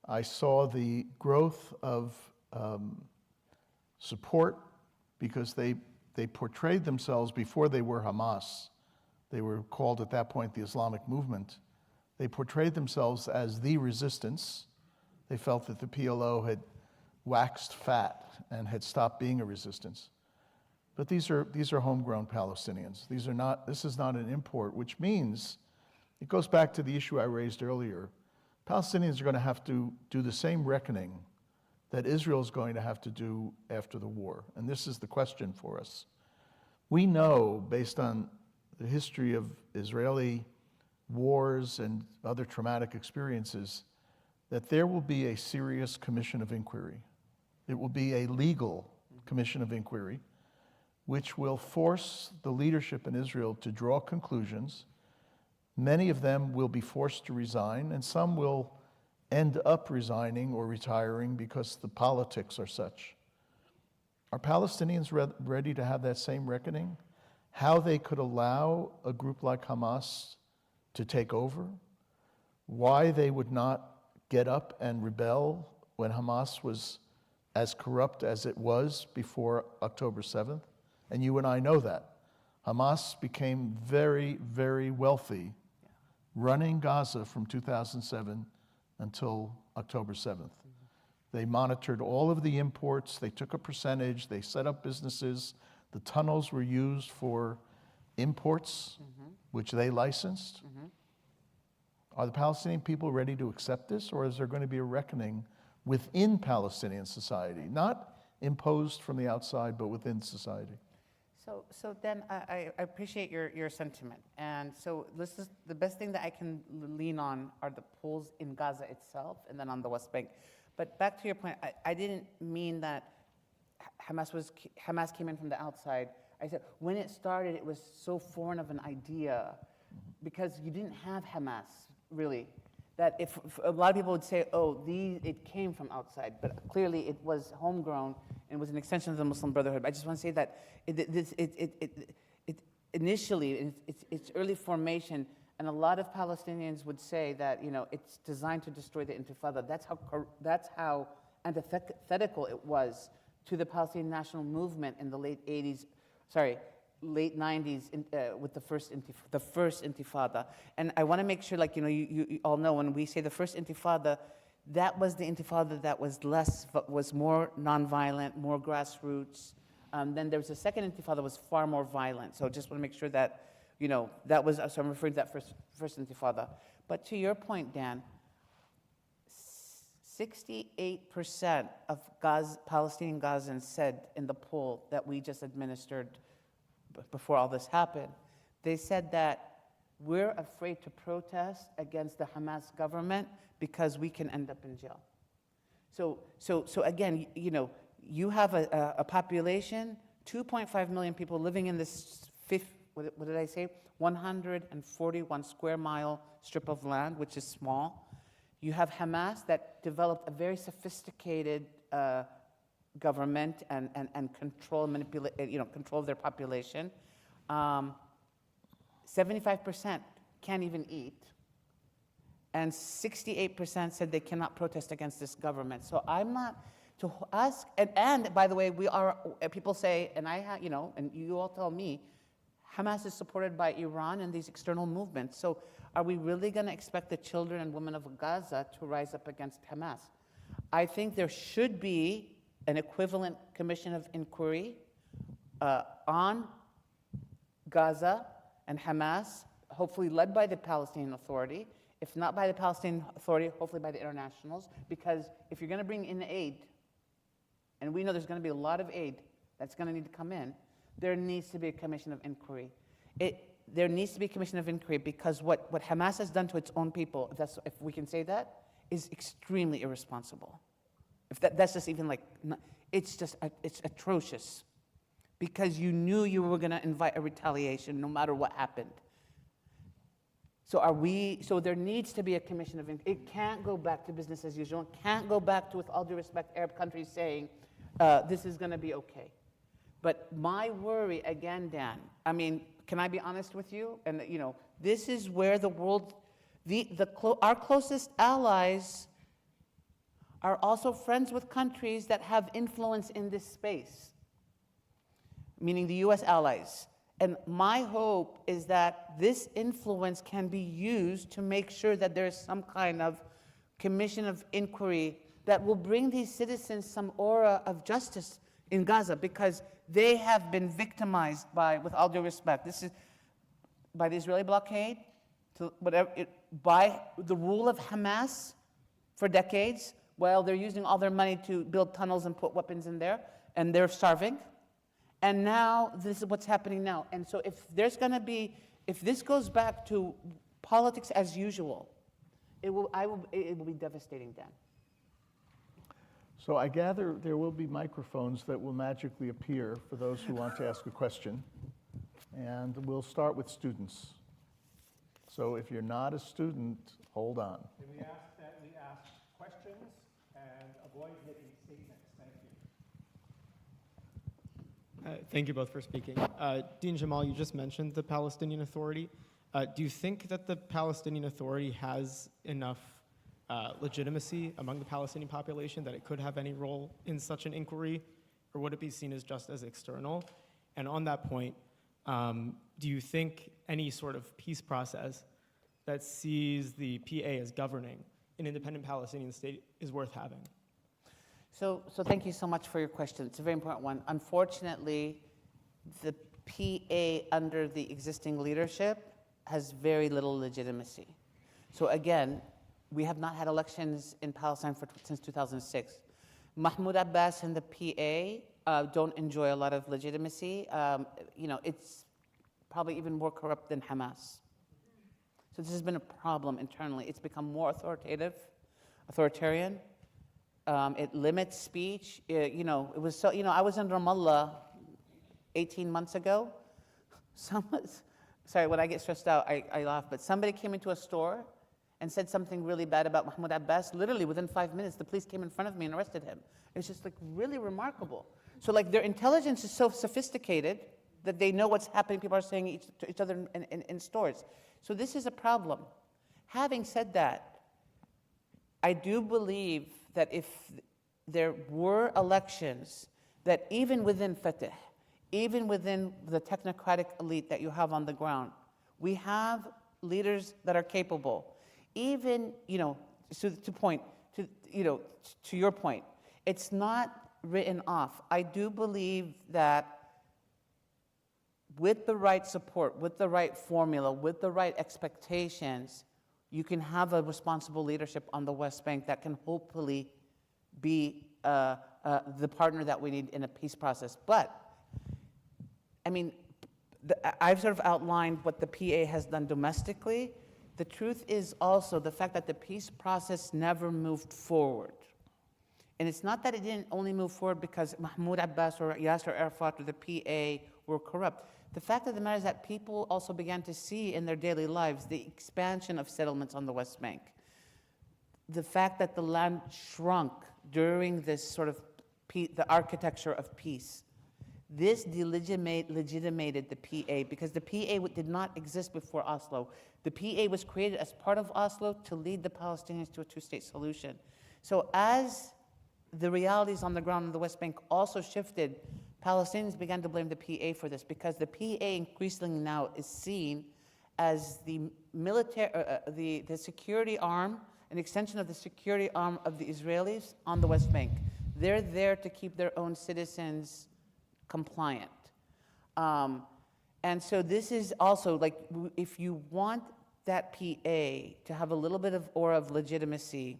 I saw the growth of support, because they portrayed themselves before they were Hamas. They were called at that point the Islamic Movement. They portrayed themselves as the resistance. They felt that the PLO had waxed fat and had stopped being a resistance. But these are homegrown Palestinians. This is not an import, which means it goes back to the issue I raised earlier. Palestinians are going to have to do the same reckoning that Israel is going to have to do after the war. And this is the question for us. We know, based on the history of Israeli wars and other traumatic experiences, that there will be a serious commission of inquiry. It will be a legal commission of inquiry, which will force the leadership in Israel to draw conclusions. Many of them will be forced to resign, and some will end up resigning or retiring because the politics are such. Are Palestinians ready to have that same reckoning? How they could allow a group like Hamas to take over? Why they would not get up and rebel when Hamas was as corrupt as it was before October 7th? And you and I know that. Hamas became very, very wealthy running Gaza from 2007 until October 7th. They monitored all of the imports, they took a percentage, they set up businesses. The tunnels were used for imports, which they licensed. Are the Palestinian people ready to accept this, or is there going to be a reckoning within Palestinian society, not imposed from the outside, but within society? So Dan, I appreciate your sentiment. And so this is the best thing that I can lean on are the polls in Gaza itself and then on the West Bank. But back to your point, I didn't mean that Hamas came in from the outside. I said when it started, it was so foreign of an idea because you didn't have Hamas, really. That if a lot of people would say, oh, it came from outside, but clearly it was homegrown and was an extension of the Muslim Brotherhood. I just want to say that initially, in its early formation, and a lot of Palestinians would say that it's designed to destroy the Intifada. That's how antithetical it was to the Palestinian national movement in the late 90s with the first Intifada. And I want to make sure, you all know, when we say the first Intifada, that was the Intifada that was more nonviolent, more grassroots. Then there was a second Intifada that was far more violent. So just want to make sure that, that was, so I'm referring to that first Intifada. But to your point, Dan, 68% of Palestinian Gazans said in the poll that we just administered before all this happened, they said that we're afraid to protest against the Hamas government because we can end up in jail. So again, you have a population, 2.5 million people living in this what did I say? 141 square mile strip of land, which is small. You have Hamas that developed a very sophisticated government and control of their population. 75% can't even eat, and 68% said they cannot protest against this government. So I'm not to us. And by the way, we are. People say, and and you all tell me, Hamas is supported by Iran and these external movements. So are we really going to expect the children and women of Gaza to rise up against Hamas? I think there should be an equivalent commission of inquiry on Gaza and Hamas, hopefully led by the Palestinian Authority. If not by the Palestinian Authority, hopefully by the internationals. Because if you're going to bring in aid, and we know there's going to be a lot of aid that's going to need to come in, there needs to be a commission of inquiry. There needs to be a commission of inquiry because what Hamas has done to its own people, if we can say that, is extremely irresponsible. If that's just even it's atrocious. Because you knew you were going to invite a retaliation no matter what happened. So there needs to be a commission of inquiry. It can't go back to business as usual. It can't go back to, with all due respect, Arab countries saying, this is going to be okay. But my worry, again, Dan, can I be honest with you? And this is where the world, our closest allies are also friends with countries that have influence in this space, meaning the U.S. allies. And my hope is that this influence can be used to make sure that there is some kind of commission of inquiry that will bring these citizens some aura of justice in Gaza, because they have been victimized by, with all due respect, this is by the Israeli blockade, by the rule of Hamas for decades, while they're using all their money to build tunnels and put weapons in there, and they're starving. And now this is what's happening now. And so if this goes back to politics as usual, it will be devastating, Dan. So I gather there will be microphones that will magically appear for those who want to ask a question. And we'll start with students. So if you're not a student, hold on. Can we ask that we ask questions and avoid making statements? Thank you. Thank you both for speaking. Dean Jamal, you just mentioned the Palestinian Authority. Do you think that the Palestinian Authority has enough legitimacy among the Palestinian population that it could have any role in such an inquiry, or would it be seen as just as external? And on that point, do you think any sort of peace process that sees the PA as governing an independent Palestinian state is worth having? So thank you so much for your question. It's a very important one. Unfortunately, the PA under the existing leadership has very little legitimacy. So again, we have not had elections in Palestine since 2006. Mahmoud Abbas and the PA don't enjoy a lot of legitimacy. It's probably even more corrupt than Hamas. So this has been a problem internally. It's become more authoritarian. It limits speech. It was so. I was in Ramallah 18 months ago. Sorry, when I get stressed out, I laugh. But somebody came into a store and said something really bad about Mahmoud Abbas. Literally within 5 minutes, the police came in front of me and arrested him. It's just really remarkable. So their intelligence is so sophisticated that they know what's happening. People are saying to each other in stores. So this is a problem. Having said that, I do believe that if there were elections, that even within Fatah, even within the technocratic elite that you have on the ground, we have leaders that are capable. Even, to your point, it's not written off. I do believe that with the right support, with the right formula, with the right expectations, you can have a responsible leadership on the West Bank that can hopefully be the partner that we need in a peace process. But, I've sort of outlined what the PA has done domestically. The truth is also the fact that the peace process never moved forward. And it's not that it didn't only move forward because Mahmoud Abbas or Yasser Arafat or the PA were corrupt. The fact of the matter is that people also began to see in their daily lives the expansion of settlements on the West Bank. The fact that the land shrunk during this sort of the architecture of peace. This legitimated the PA because the PA did not exist before Oslo. The PA was created as part of Oslo to lead the Palestinians to a two-state solution. So as the realities on the ground in the West Bank also shifted, Palestinians began to blame the PA for this because the PA increasingly now is seen as the military, the security arm, an extension of the security arm of the Israelis on the West Bank. They're there to keep their own citizens compliant. And so this is also if you want that PA to have a little bit of aura of legitimacy,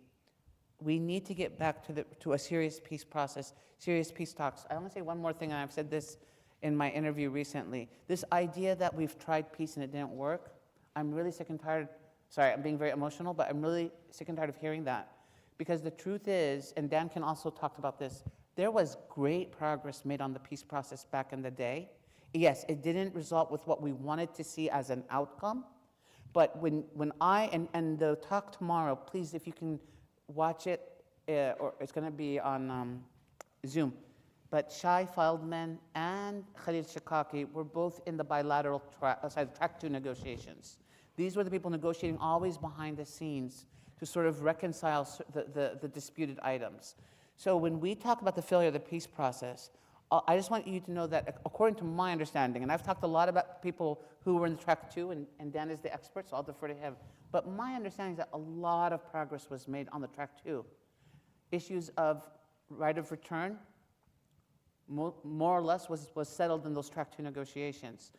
we need to get back to a serious peace process, serious peace talks. I want to say one more thing, and I've said this in my interview recently. This idea that we've tried peace and it didn't work, I'm really sick and tired. Sorry, I'm being very emotional, but I'm really sick and tired of hearing that. Because the truth is, and Dan can also talk about this, there was great progress made on the peace process back in the day. Yes, it didn't result with what we wanted to see as an outcome, but when and the talk tomorrow, please, if you can watch it, or it's going to be on Zoom. But Shai Feldman and Khalil Shikaki were both in the bilateral track 2 negotiations. These were the people negotiating always behind the scenes to sort of reconcile the disputed items. So when we talk about the failure of the peace process, I just want you to know that according to my understanding, and I've talked a lot about people who were in the track 2, and Dan is the expert, so I'll defer to him. But my understanding is that a lot of progress was made on the track 2. Issues of right of return, more or less, was settled in those track 2 negotiations.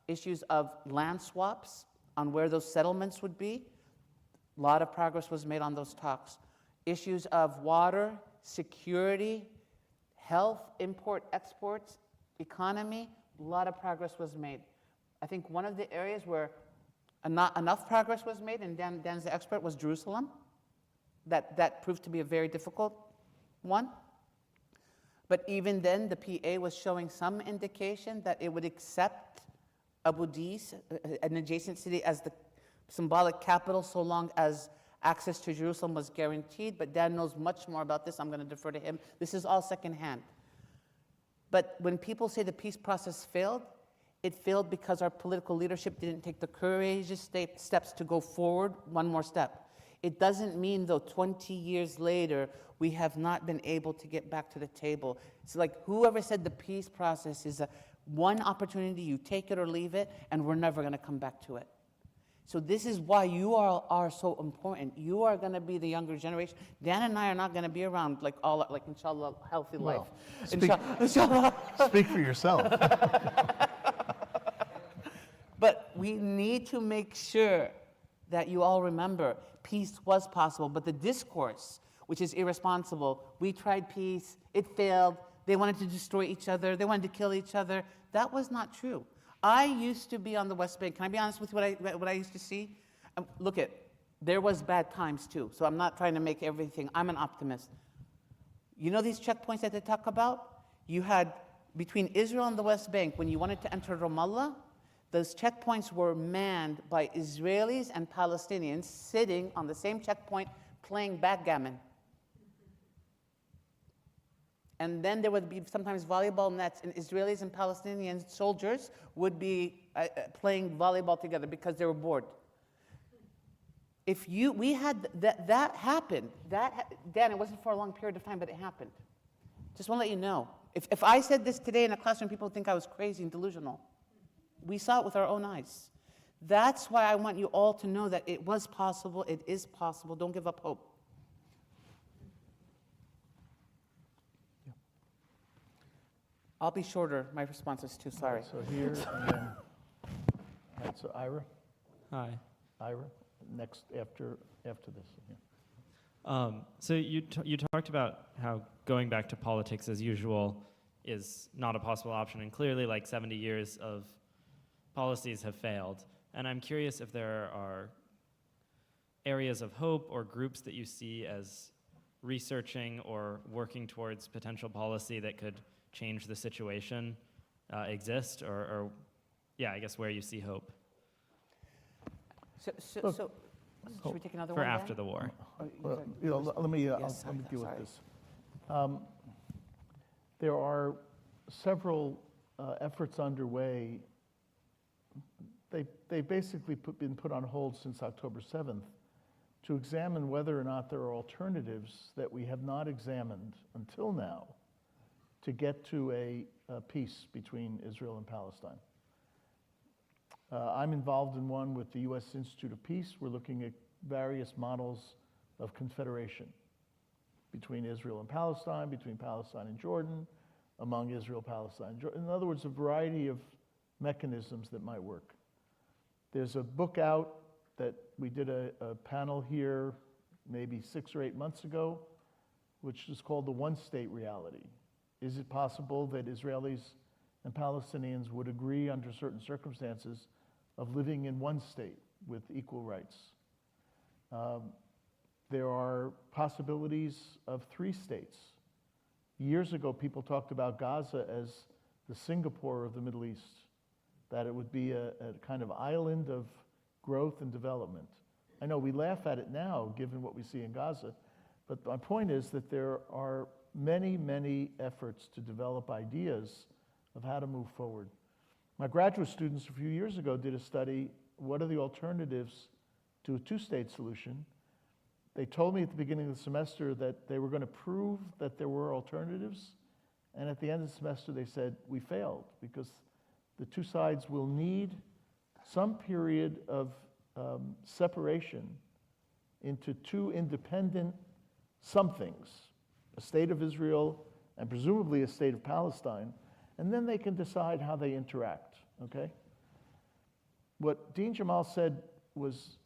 Issues of land swaps on where those settlements would be, a lot of progress was made on those talks. issues of water, security, health, import, exports, economy, a lot of progress was made. I think one of the areas where not enough progress was made, and Dan's the expert, was Jerusalem. That proved to be a very difficult one. But even then, the PA was showing some indication that it would accept Abu Dis, an adjacent city, as the symbolic capital, so long as access to Jerusalem was guaranteed. But Dan knows much more about this. I'm going to defer to him. This is all secondhand. But when people say the peace process failed, it failed because our political leadership didn't take the courageous steps to go forward one more step. It doesn't mean, though, 20 years later, we have not been able to get back to the table. It's like whoever said the peace process is one opportunity, you take it or leave it, and we're never going to come back to it. So this is why you all are so important. You are going to be the younger generation. Dan and I are not going to be around like inshallah, healthy life. Well, Inshallah. speak for yourself. But we need to make sure that you all remember peace was possible, but the discourse, which is irresponsible, we tried peace, it failed, they wanted to destroy each other, they wanted to kill each other, that was not true. I used to be on the West Bank. Can I be honest with you what I used to see? Look, there was bad times too, so I'm not trying to make everything, I'm an optimist. You know these checkpoints that they talk about? You had, between Israel and the West Bank, when you wanted to enter Ramallah, those checkpoints were manned by Israelis and Palestinians sitting on the same checkpoint playing backgammon. And then there would be sometimes volleyball nets, and Israelis and Palestinian soldiers would be playing volleyball together because they were bored. We had that happened. Dan, it wasn't for a long period of time, but it happened. Just want to let you know. If I said this today in a classroom, people would think I was crazy and delusional. We saw it with our own eyes. That's why I want you all to know that it was possible, it is possible. Don't give up hope. Yeah. I'll be shorter, my responses too, sorry. So here, and then, all right, so Ira, Hi. next after this. Yeah. So you talked about how going back to politics as usual is not a possible option, and clearly, like 70 years of policies have failed. And I'm curious if there are areas of hope or groups that you see as researching or working towards potential policy that could change the situation exist, or yeah, I guess where you see hope So should we take another for one? after Dan? the war. Well, let me Yes, let me deal sorry. with this. There are several efforts underway. They basically been put on hold since October 7th to examine whether or not there are alternatives that we have not examined until now to get to a peace between Israel and Palestine. I'm involved in one with the U.S. Institute of Peace. We're looking at various models of confederation between Israel and Palestine, between Palestine and Jordan, among Israel, Palestine, and Jordan. In other words, a variety of mechanisms that might work. There's a book out that we did a panel here maybe 6 or 8 months ago, which is called The One-State Reality. Is it possible that Israelis and Palestinians would agree under certain circumstances of living in one state with equal rights? There are possibilities of 3 states. Years ago, people talked about Gaza as the Singapore of the Middle East, that it would be a kind of island of growth and development. I know we laugh at it now, given what we see in Gaza, but my point is that there are many, many efforts to develop ideas of how to move forward. My graduate students a few years ago did a study, what are the alternatives to a 2-state solution? They told me at the beginning of the semester that they were going to prove that there were alternatives, and at the end of the semester they said, we failed, because the 2 sides will need some period of separation into 2 independent somethings, a state of Israel and presumably a state of Palestine, and then they can decide how they interact, okay? What Dean Jamal said was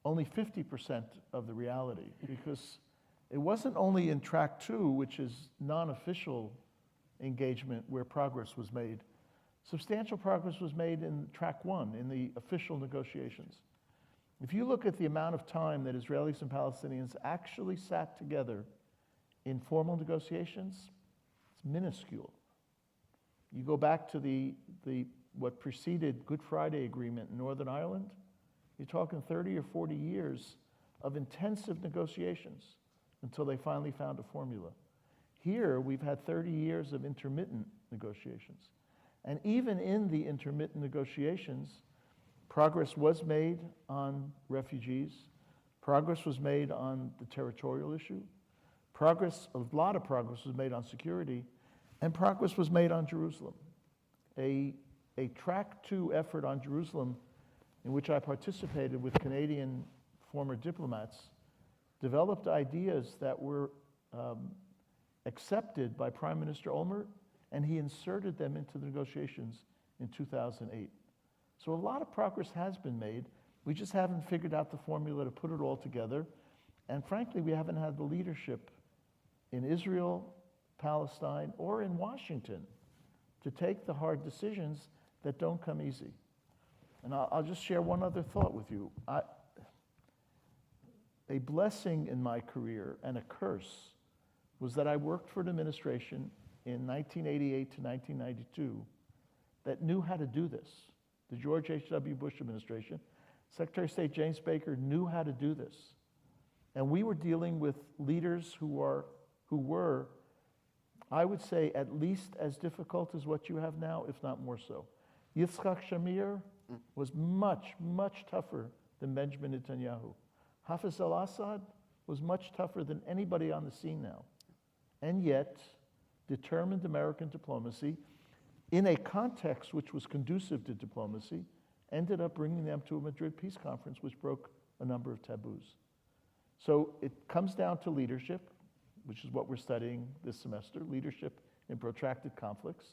only 50% of the reality, because it wasn't only in track 2, which is non-official engagement, where progress was made. Substantial progress was made in track 1, in the official negotiations. If you look at the amount of time that Israelis and Palestinians actually sat together in formal negotiations, it's minuscule. You go back to what preceded Good Friday Agreement in Northern Ireland, you're talking 30 or 40 years of intensive negotiations until they finally found a formula. Here, we've had 30 years of intermittent negotiations. And even in the intermittent negotiations, progress was made on refugees, progress was made on the territorial issue, a lot of progress was made on security, and progress was made on Jerusalem. A track 2 effort on Jerusalem, in which I participated with Canadian former diplomats, developed ideas that were accepted by Prime Minister Olmert, and he inserted them into the negotiations in 2008. So a lot of progress has been made. We just haven't figured out the formula to put it all together. And frankly, we haven't had the leadership in Israel, Palestine, or in Washington to take the hard decisions that don't come easy. And I'll just share one other thought with you. A blessing in my career and a curse was that I worked for an administration in 1988 to 1992 that knew how to do this. The George H.W. Bush administration, Secretary of State James Baker knew how to do this. And we were dealing with leaders who were, I would say, at least as difficult as what you have now, if not more so. Yitzhak Shamir was much, much tougher than Benjamin Netanyahu. Hafez al-Assad was much tougher than anybody on the scene now. And yet, determined American diplomacy, in a context which was conducive to diplomacy, ended up bringing them to a Madrid peace conference, which broke a number of taboos. So it comes down to leadership, which is what we're studying this semester, leadership in protracted conflicts.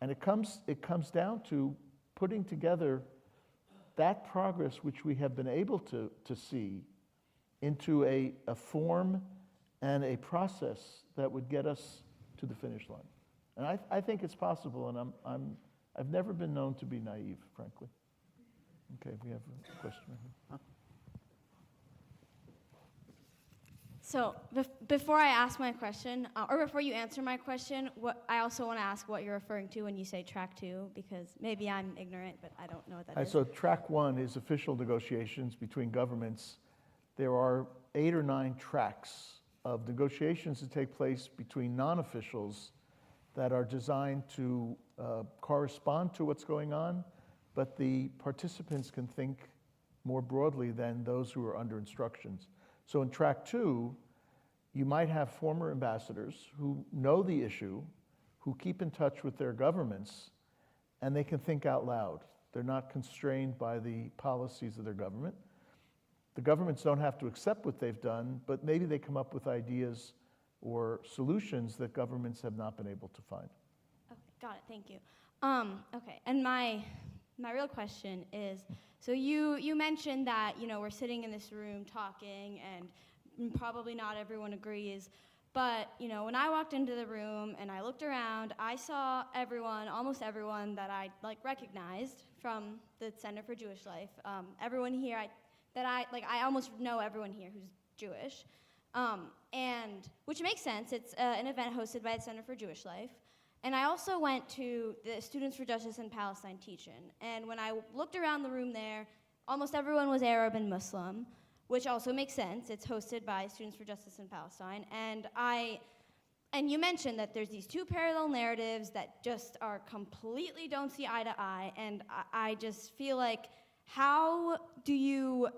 And it comes down to putting together that progress which we have been able to see into a form and a process that would get us to the finish line. And I think it's possible, and I've never been known to be naive, frankly. Okay, we have a question right here. So before I ask my question, or before you answer my question, I also want to ask what you're referring to when you say track 2, because maybe I'm ignorant, but I don't know what that is. So track 1 is official negotiations between governments. There are 8 or 9 tracks of negotiations that take place between non-officials that are designed to correspond to what's going on, but the participants can think more broadly than those who are under instructions. So in track 2, you might have former ambassadors who know the issue, who keep in touch with their governments, and they can think out loud. They're not constrained by the policies of their government. The governments don't have to accept what they've done, but maybe they come up with ideas or solutions that governments have not been able to find. Okay, got it, thank you. Okay, and my real question is, so you mentioned that, we're sitting in this room talking and probably not everyone agrees, but, when I walked into the room and I looked around, I saw almost everyone that I recognized from the Center for Jewish Life. Everyone here, I almost know everyone here who's Jewish, and which makes sense. It's an event hosted by the Center for Jewish Life. And I also went to the Students for Justice in Palestine teach-in. And when I looked around the room there, almost everyone was Arab and Muslim, which also makes sense. It's hosted by Students for Justice in Palestine. And you mentioned that there's these 2 parallel narratives that just are completely don't see eye to eye. And I just feel like, how do you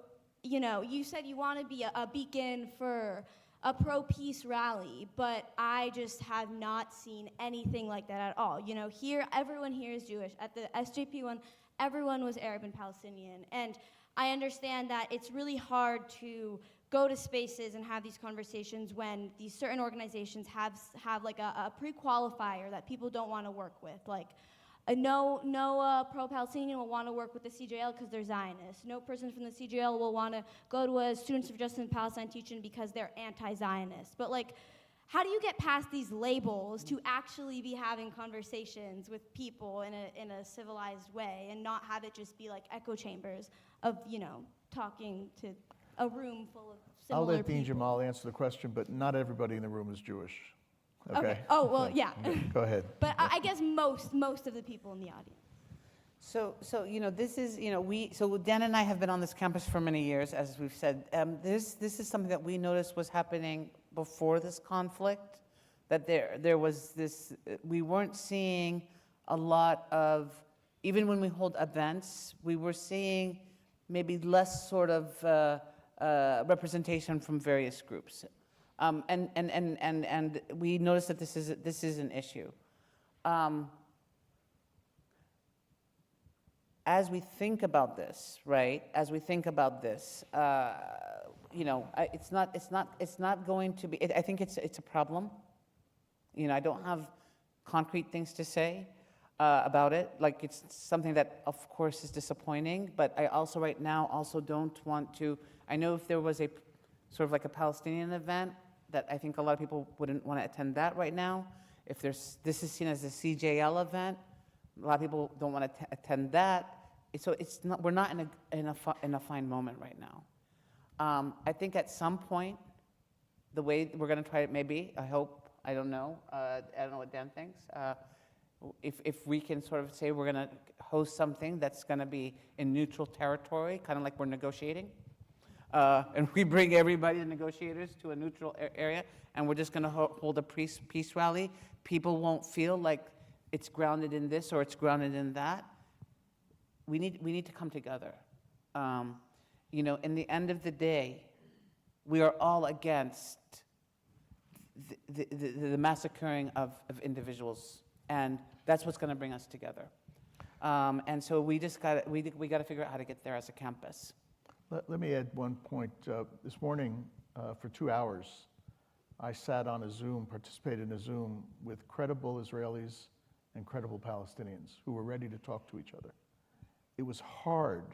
said you want to be a beacon for a pro-peace rally, but I just have not seen anything like that at all. Here, everyone here is Jewish. At the SJP one, everyone was Arab and Palestinian. And I understand that it's really hard to go to spaces and have these conversations when these certain organizations have like a pre-qualifier that people don't want to work with. Like, no pro-Palestinian will want to work with the CJL because they're Zionists. No person from the CJL will want to go to a Students for Justice in Palestine teaching because they're anti-Zionist. But like, how do you get past these labels to actually be having conversations with people in a civilized way and not have it just be like echo chambers of, talking to a room full of similar I'll let Dean people? Jamal answer the question, but not everybody in the room is Jewish. Okay? Oh, well, yeah. Go ahead. But I guess most of the people in the audience. So this is, so Dan and I have been on this campus for many years, as we've said. This is something that we noticed was happening before this conflict, that there was this, we weren't seeing a lot of, even when we hold events, we were seeing maybe less sort of representation from various groups. And we noticed that this is an issue. As we think about this, right? As we think about this, it's not going to be. I think it's a problem. I don't have concrete things to say about it. Like, it's something that, of course, is disappointing. But I also, right now, also don't want to. I know if there was a sort of like a Palestinian event, that I think a lot of people wouldn't want to attend that right now. If this is seen as a CJL event, a lot of people don't want to attend that. So it's not. We're not in a fine moment right now. I think at some point, the way we're going to try it, maybe, I hope, I don't know. I don't know what Dan thinks. If we can sort of say we're going to host something that's going to be in neutral territory, kind of like we're negotiating, and we bring everybody, the negotiators, to a neutral area, and we're just going to hold a peace rally. People won't feel like it's grounded in this or it's grounded in that. We need to come together. In the end of the day, we are all against the massacring of individuals, and that's what's going to bring us together. And so we just got to figure out how to get there as a campus. Let me add one point. This morning, for 2 hours, I sat on a Zoom, participated in a Zoom with credible Israelis and credible Palestinians who were ready to talk to each other. It was hard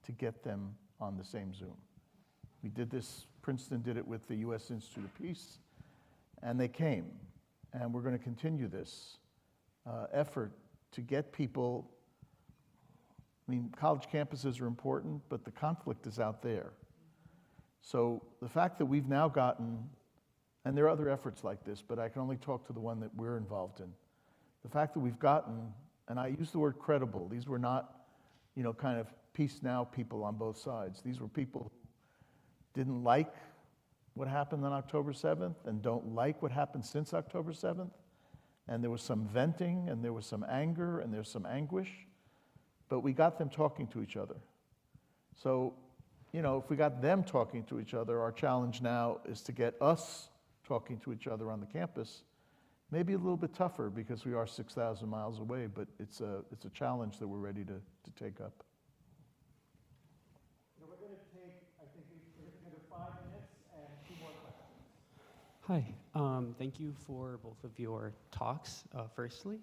to get them on the same Zoom. We did this, Princeton did it with the U.S. Institute of Peace, and they came. And we're going to continue this effort to get people. I mean, college campuses are important, but the conflict is out there. So the fact that we've now gotten, and there are other efforts like this, but I can only talk to the one that we're involved in. The fact that we've gotten, and I use the word credible, these were not, kind of peace now people on both sides. These were people who didn't like what happened on October 7th and don't like what happened since October 7th. And there was some venting, and there was some anger, and there's some anguish. But we got them talking to each other. So, if we got them talking to each other, our challenge now is to get us talking to each other on the campus. Maybe a little bit tougher because we are 6,000 miles away, but it's a challenge that we're ready to take up. We're going to take, I think, we're going to take 5 minutes and 2 more questions. Hi, thank you for both of your talks, firstly.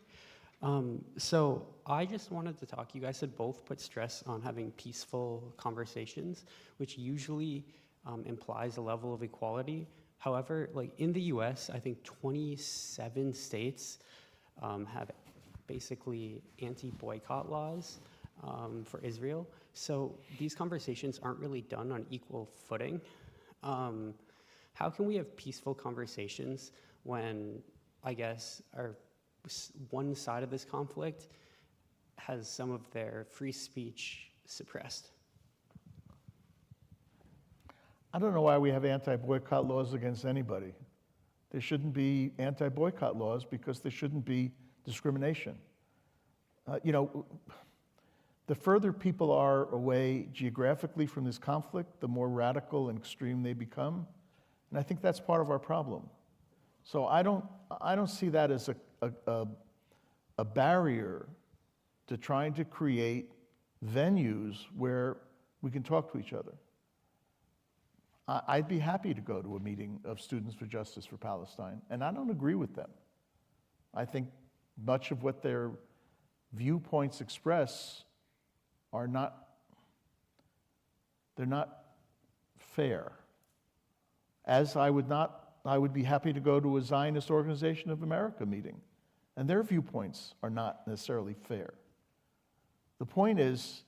So I just wanted to talk, you guys had both put stress on having peaceful conversations, which usually implies a level of equality. However, like in the US, I think 27 states have basically anti-boycott laws for Israel. So these conversations aren't really done on equal footing. How can we have peaceful conversations when, I guess, one side of this conflict has some of their free speech suppressed? I don't know why we have anti-boycott laws against anybody. There shouldn't be anti-boycott laws because there shouldn't be discrimination. The further people are away geographically from this conflict, the more radical and extreme they become. And I think that's part of our problem. So I don't see that as a barrier to trying to create venues where we can talk to each other. I'd be happy to go to a meeting of Students for Justice for Palestine, and I don't agree with them. I think much of what they're viewpoints expressed are they're not fair. As I would be happy to go to a Zionist Organization of America meeting, and their viewpoints are not necessarily fair. The point is,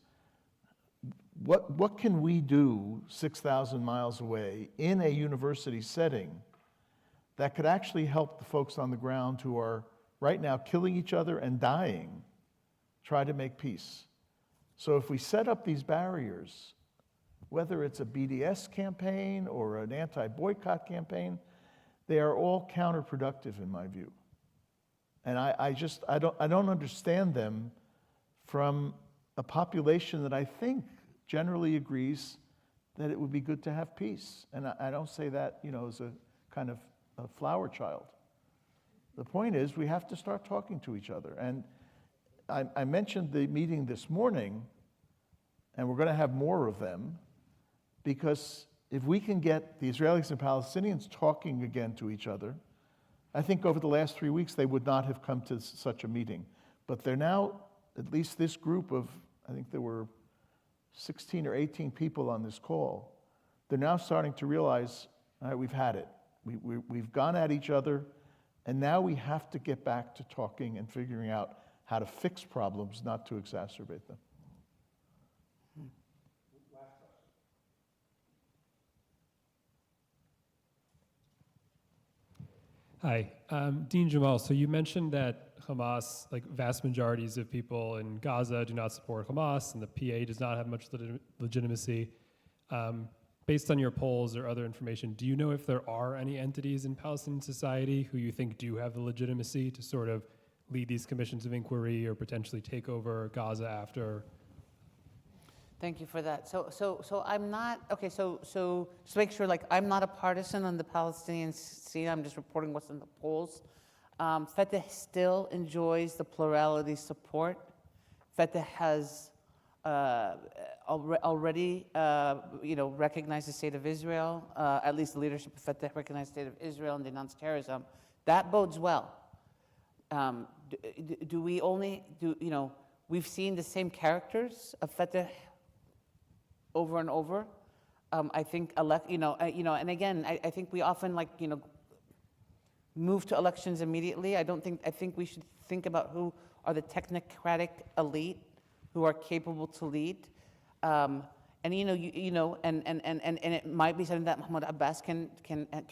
what can we do 6,000 miles away in a university setting that could actually help the folks on the ground who are right now killing each other and dying try to make peace? So if we set up these barriers, whether it's a BDS campaign or an anti-boycott campaign, they are all counterproductive in my view. And I don't understand them from a population that I think generally agrees that it would be good to have peace. And I don't say that, as a kind of a flower child. The point is, we have to start talking to each other. And I mentioned the meeting this morning, and we're going to have more of them, because if we can get the Israelis and Palestinians talking again to each other, I think over the last 3 weeks they would not have come to such a meeting. But they're now, at least this group of, I think there were 16 or 18 people on this call, they're now starting to realize, all right, we've had it. We've gone at each other, and now we have to get back to talking and figuring out how to fix problems, not to exacerbate them. Hi, Dean Jamal. So you mentioned that Hamas, like vast majorities of people in Gaza do not support Hamas, and the PA does not have much legitimacy. Based on your polls or other information, do you know if there are any entities in Palestinian society who you think do have the legitimacy to sort of lead these commissions of inquiry or potentially take over Gaza after? Thank you for that. So I'm not, okay, so just make sure, like, I'm not a partisan on the Palestinian scene. I'm just reporting what's in the polls. Fatah still enjoys the plurality support. Fatah has already, recognized the state of Israel. At least the leadership of Fatah recognized the state of Israel and denounced terrorism. That bodes well. We've seen the same characters of Fatah over and over. I think, and again, I think we often move to elections immediately. I think we should think about who are the technocratic elite who are capable to lead. And it might be something that Mahmoud Abbas can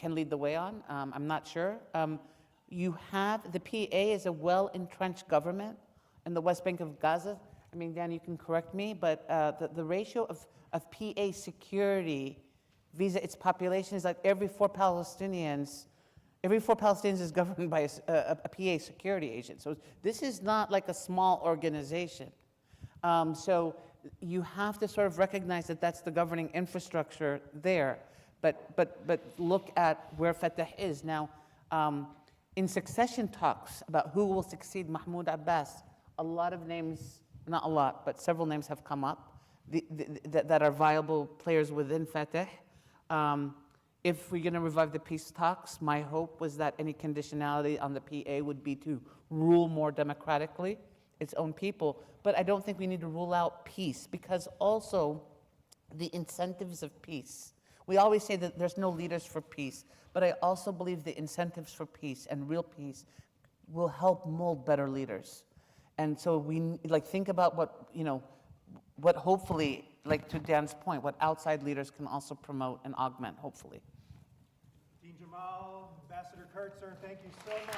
lead the way on. I'm not sure. The PA is a well-entrenched government in the West Bank of Gaza. I mean, Dan, you can correct me, but the ratio of PA security vis-a-vis its population is like every four Palestinians is governed by a PA security agent. So this is not like a small organization. So you have to sort of recognize that that's the governing infrastructure there, but look at where Fatah is. Now, in succession talks about who will succeed Mahmoud Abbas, a lot of names, not a lot, but several names have come up that are viable players within Fatah. If we're going to revive the peace talks, my hope was that any conditionality on the PA would be to rule more democratically its own people. But I don't think we need to rule out peace, because also the incentives of peace. We always say that there's no leaders for peace, but I also believe the incentives for peace and real peace will help mold better leaders. And so we think about what hopefully, to Dan's point, what outside leaders can also promote and augment, hopefully. Dean Jamal, Ambassador Kurtzer, thank you so much.